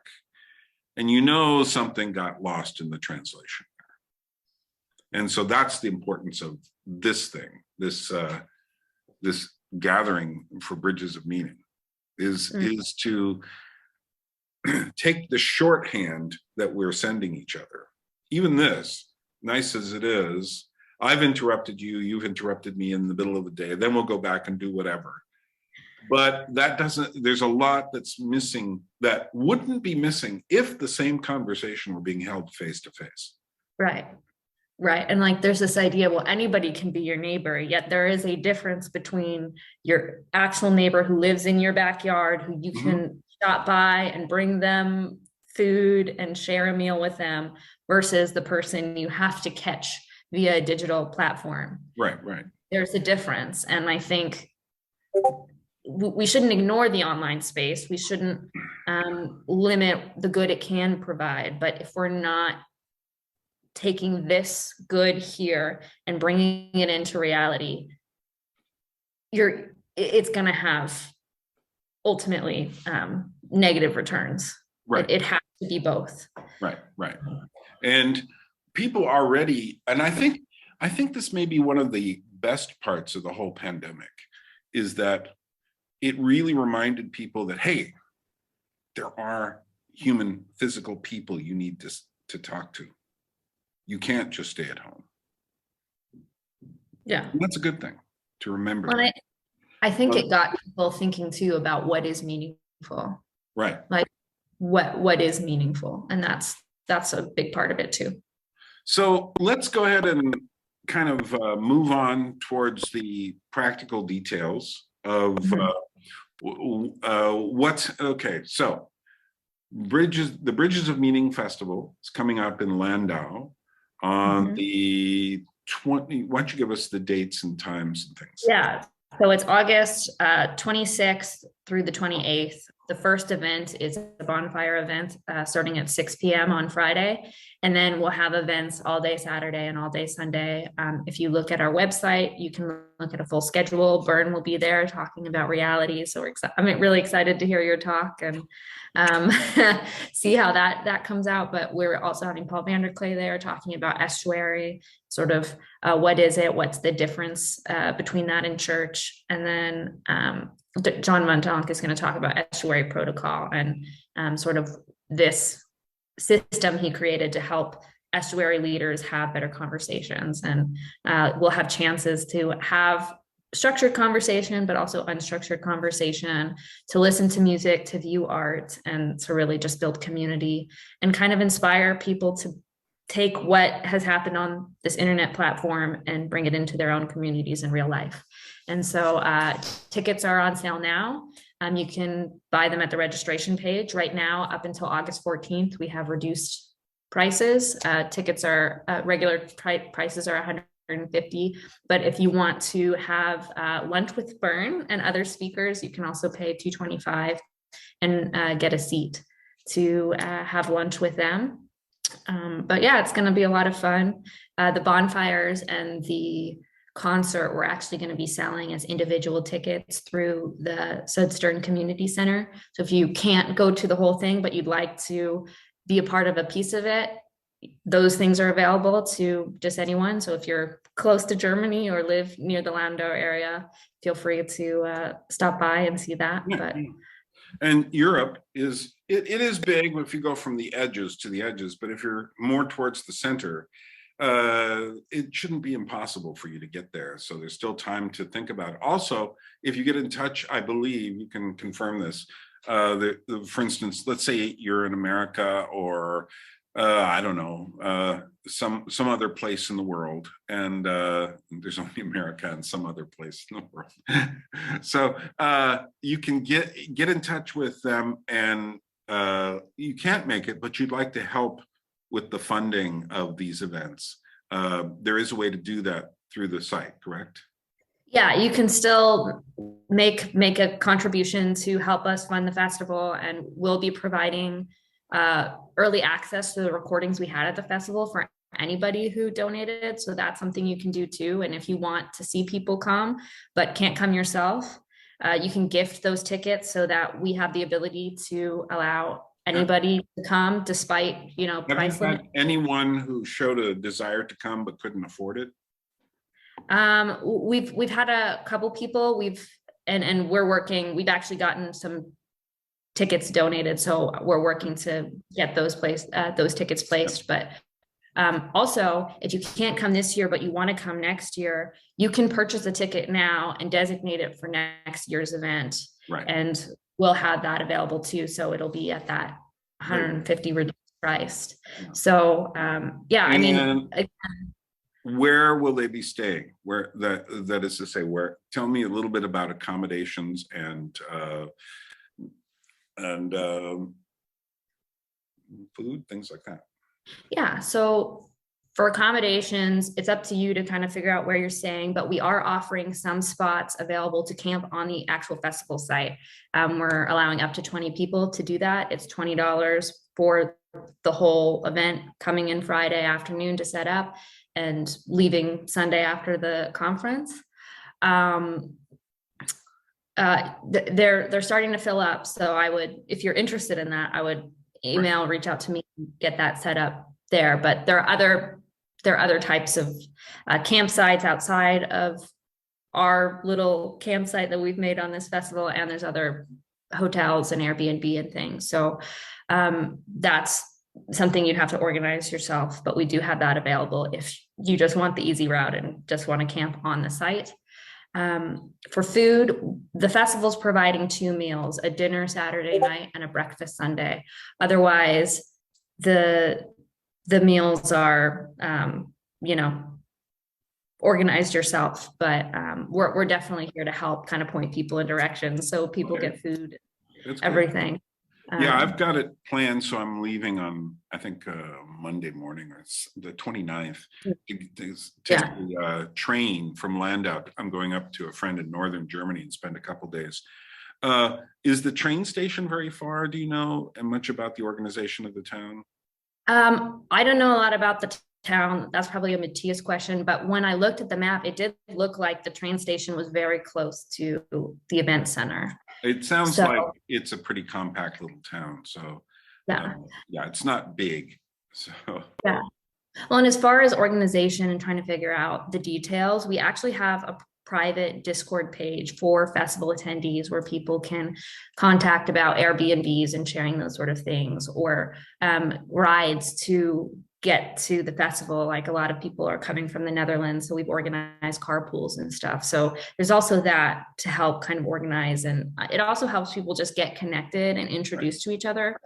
And something got lost in the translation there. And so that's the importance of this thing, this gathering for Bridges of Meaning, is to take the shorthand that we're sending each other. Even this, nice as it is, I've interrupted you, you've interrupted me in the middle of the day, then we'll go back and do whatever. But there's a lot that's missing that wouldn't be missing if the same conversation were being held face to face. Right. And like, there's this idea, well, anybody can be your neighbor, yet there is a difference between your actual neighbor who lives in your backyard, who you can stop by and bring them food and share a meal with them, versus the person you have to catch via a digital platform. Right. There's a difference. And I think we shouldn't ignore the online space. We shouldn't limit the good it can provide. But if we're not taking this good here and bringing it into reality, it's going to have ultimately negative returns. Right. It has to be both. Right. And people already, and I think this may be one of the best parts of the whole pandemic, is that it really reminded people that, hey, there are human, physical people you need to talk to. You can't just stay at home. Yeah. And that's a good thing to remember. Well, I think it got people thinking too about what is meaningful. Right. Like what is meaningful. And that's a big part of it too. So let's go ahead and kind of move on towards the practical details of okay. So the Bridges of Meaning Festival is coming up in Landau on the 20. Why don't you give us the dates and times and things? Yeah. So it's August 26th through the 28th. The first event is a bonfire event starting at 6 p.m. on Friday. And then we'll have events all day Saturday and all day Sunday. If you look at our website, you can look at a full schedule. Byrne will be there talking about reality. So I'm really excited to hear your talk and see how that comes out. But we're also having Paul Vanderklay there talking about estuary, sort of what is it? What's the difference between that and church? And then John Montonk is going to talk about estuary protocol and sort of this system he created to help estuary leaders have better conversations. And we'll have chances to have structured conversation, but also unstructured conversation, to listen to music, to view art, and to really just build community and kind of inspire people to take what has happened on this internet platform and bring it into their own communities in real life. And so tickets are on sale now. You can buy them at the registration page. Right now, up until August 14th, we have reduced prices. Tickets are regular prices are $150, but if you want to have lunch with Byrne and other speakers, you can also pay $225 and get a seat to have lunch with them. But yeah, it's going to be a lot of fun. The bonfires and the concert, we're actually going to be selling as individual tickets through the Sud Stern Community Center. So if you can't go to the whole thing, but you'd like to be a part of a piece of it, those things are available to just anyone. So if you're close to Germany or live near the Landau area, feel free to stop by and see that. But and Europe is it is big if you go from the edges to the edges, but if you're more towards the center, it shouldn't be impossible for you to get there. So there's still time to think about it. Also, if you get in touch, I believe you can confirm this. For instance, let's say you're in America or I don't know, some other place in the world, and there's only America and some other place in the world. So you can get in touch with them, and you can't make it, but you'd like to help with the funding of these events. There is a way to do that through the site, correct? Yeah, you can still make a contribution to help us fund the festival, and we'll be providing early access to the recordings we had at the festival for anybody who donated. So that's something you can do too. And if you want to see people come but can't come yourself, you can gift those tickets so that we have the ability to allow anybody to come despite, price limit. Anyone who showed a desire to come but couldn't afford it? We've had a couple people and we're working, we've actually gotten some tickets donated, so we're working to get those tickets placed. But also, if you can't come this year but you want to come next year, you can purchase a ticket now and designate it for next year's event, right? And we'll have that available too, so it'll be at that $150 reduced price. So yeah, I mean, where will they be staying? Where that is to say, where? Tell me a little bit about accommodations and food, things like that. Yeah, so for accommodations, it's up to you to kind of figure out where you're staying, but we are offering some spots available to camp on the actual festival site. We're allowing up to 20 people to do that. It's $20 for the whole event, coming in Friday afternoon to set up and leaving Sunday after the conference. They're starting to fill up. So I would, if you're interested in that, I would reach out to me and get that set up there. But there are other types of campsites outside of our little campsite that we've made on this festival, and there's other hotels and Airbnb and things. So that's something you'd have to organize yourself, but we do have that available if you just want the easy route and just want to camp on the site. For food, the festival's providing 2 meals, a dinner Saturday night and a breakfast Sunday. Otherwise, the meals are, organized yourself, but we're definitely here to help kind of point people in directions so people get food, everything. Yeah, I've got it planned, so I'm leaving on, I think, Monday morning, or it's the 29th, to take the train from Landau. I'm going up to a friend in northern Germany and spend a couple days. Is the train station very far? Do you know much about the organization of the town? I don't know a lot about the town. That's probably a Matthias question, but when I looked at the map, it did look like the train station was very close to the event center. It sounds like it's a pretty compact little town. So yeah, it's not big. So yeah. Well, and as far as organization and trying to figure out the details, we actually have a private Discord page for festival attendees where people can contact about Airbnbs and sharing those sort of things, or rides to get to the festival. Like a lot of people are coming from the Netherlands, so we've organized carpools and stuff. So there's also that to help kind of organize, and it also helps people just get connected and introduced to each other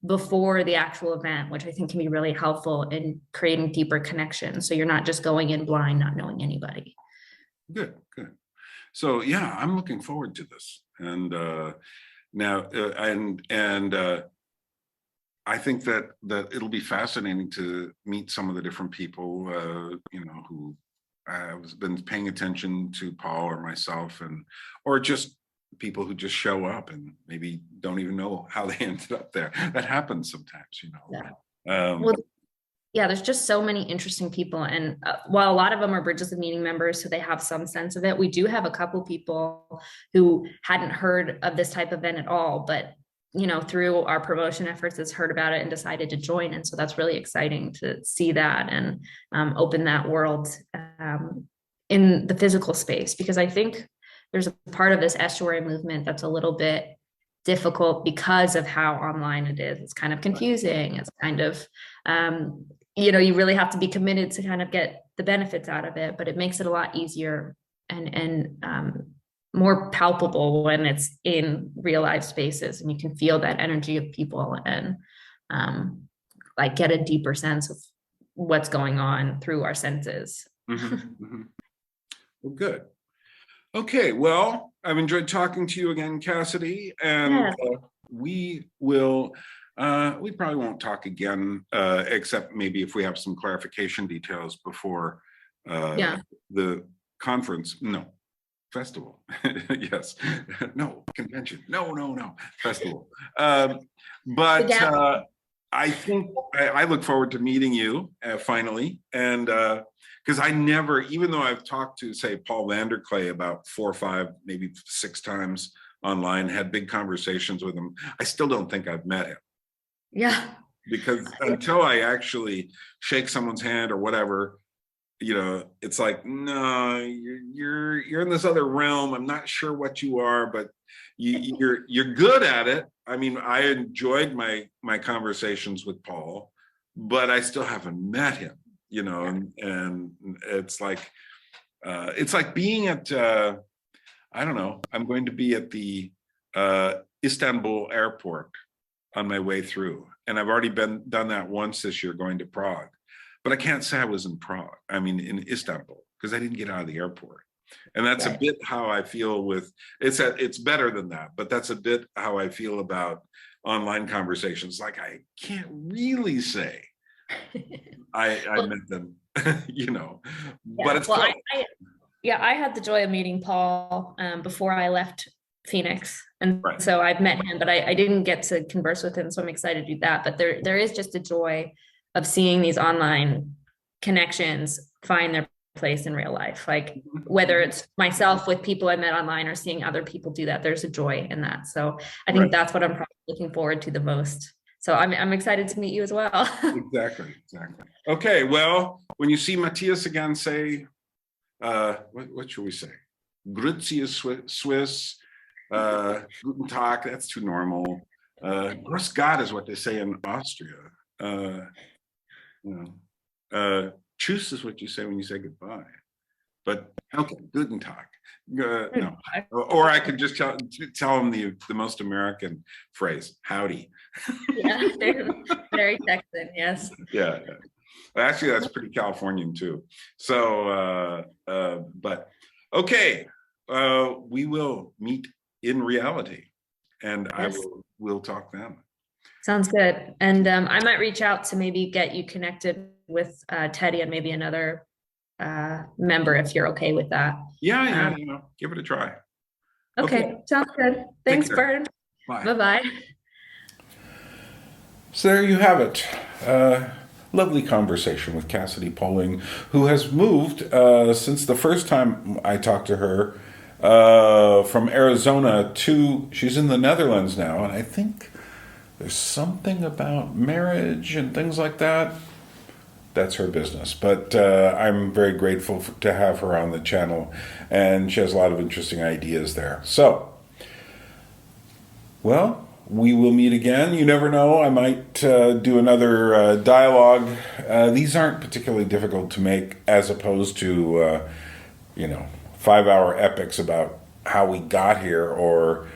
before the actual event, which I think can be really helpful in creating deeper connections. So you're not just going in blind, not knowing anybody. Good. So yeah, I'm looking forward to this, and I think that it'll be fascinating to meet some of the different people, who have been paying attention to Paul or myself, or just people who just show up and maybe don't even know how they ended up there. That happens sometimes, Yeah. Well, yeah, there's just so many interesting people. And while a lot of them are Bridges of Meaning members, so they have some sense of it, we do have a couple people who hadn't heard of this type of event at all, but through our promotion efforts has heard about it and decided to join. And so that's really exciting to see that and open that world in the physical space, because I think there's a part of this estuary movement that's a little bit difficult because of how online it is. It's kind of confusing. It's kind of, you really have to be committed to kind of get the benefits out of it, but it makes it a lot easier and more palpable when it's in real life spaces, and you can feel that energy of people and like get a deeper sense of what's going on through our senses. Well, good. Okay, well, I've enjoyed talking to you again, Cassidy, and we probably won't talk again, except maybe if we have some clarification details before the conference. No, festival. Yes. No, convention. No, festival. But I think I look forward to meeting you finally, and because I never, even though I've talked to, say, Paul Vanderklay about 4 or 5, maybe 6 times online, had big conversations with him, I still don't think I've met him. Yeah. Because until I actually shake someone's hand or whatever, it's like, no, you're in this other realm. I'm not sure what you are, but you're good at it. I mean, I enjoyed my conversations with Paul, but I still haven't met him. And it's like being at I don't know. I'm going to be at the Istanbul airport on my way through, and I've already done that once this year, going to Prague. But I can't say I was in Prague. I mean, in Istanbul, because I didn't get out of the airport. And that's a bit how I feel with it's better than that, but that's a bit how I feel about online conversations. Like, I can't really say I met them, but it's well, I had the joy of meeting Paul before I left Phoenix, and so I've met him, but I didn't get to converse with him, so I'm excited to do that. But there is just a joy of seeing these online connections find their place in real life, like whether it's myself with people I met online or seeing other people do that. There's a joy in that, so I think that's what I'm probably looking forward to the most. So I'm excited to meet you as well. Exactly. Okay, well, when you see Matthias again, say, what should we say? Grüezi is Swiss. Guten Tag, that's too normal. Grüß Gott is what they say in Austria. Tschüss is what you say when you say goodbye. But okay, Guten Tag. No. Or I could just tell them the most American phrase, howdy. Yeah, very Texan, yes. Yeah. Actually, that's pretty Californian too. So, but okay, we will meet in reality, and we'll talk then. Sounds good. And I might reach out to maybe get you connected with Teddy and maybe another member if you're okay with that. Yeah, give it a try. Okay. Sounds good. Thanks, Bern. Bye-bye. So there you have it. Lovely conversation with Cassidy Poling, who has moved since the first time I talked to her from Arizona she's in the Netherlands now, and I think there's something about marriage and things like that. that's her business. But I'm very grateful to have her on the channel, and she has a lot of interesting ideas there. So, well, we will meet again. You never know, I might do another dialogue. These aren't particularly difficult to make, as opposed to, 5-hour epics about how we got here, or,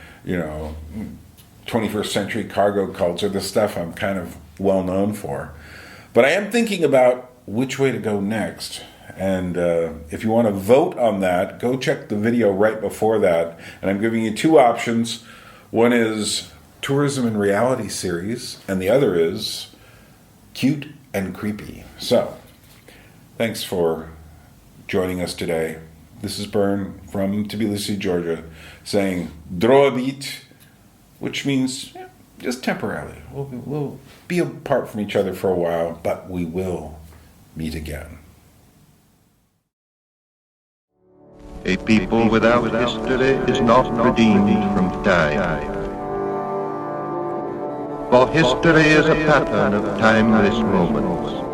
21st century cargo culture, the stuff I'm kind of well known for. But I am thinking about which way to go next. And if you want to vote on that, go check the video right before that. And I'm giving you two options. One is Tourism and Reality series, and the other is Cute and Creepy. So, thanks for joining us today. This is Bern from Tbilisi, Georgia, saying Droabit, which means just temporarily. We'll be apart from each other for a while, but we will meet again. A people without history is not redeemed from time. For history is a pattern of timeless moments.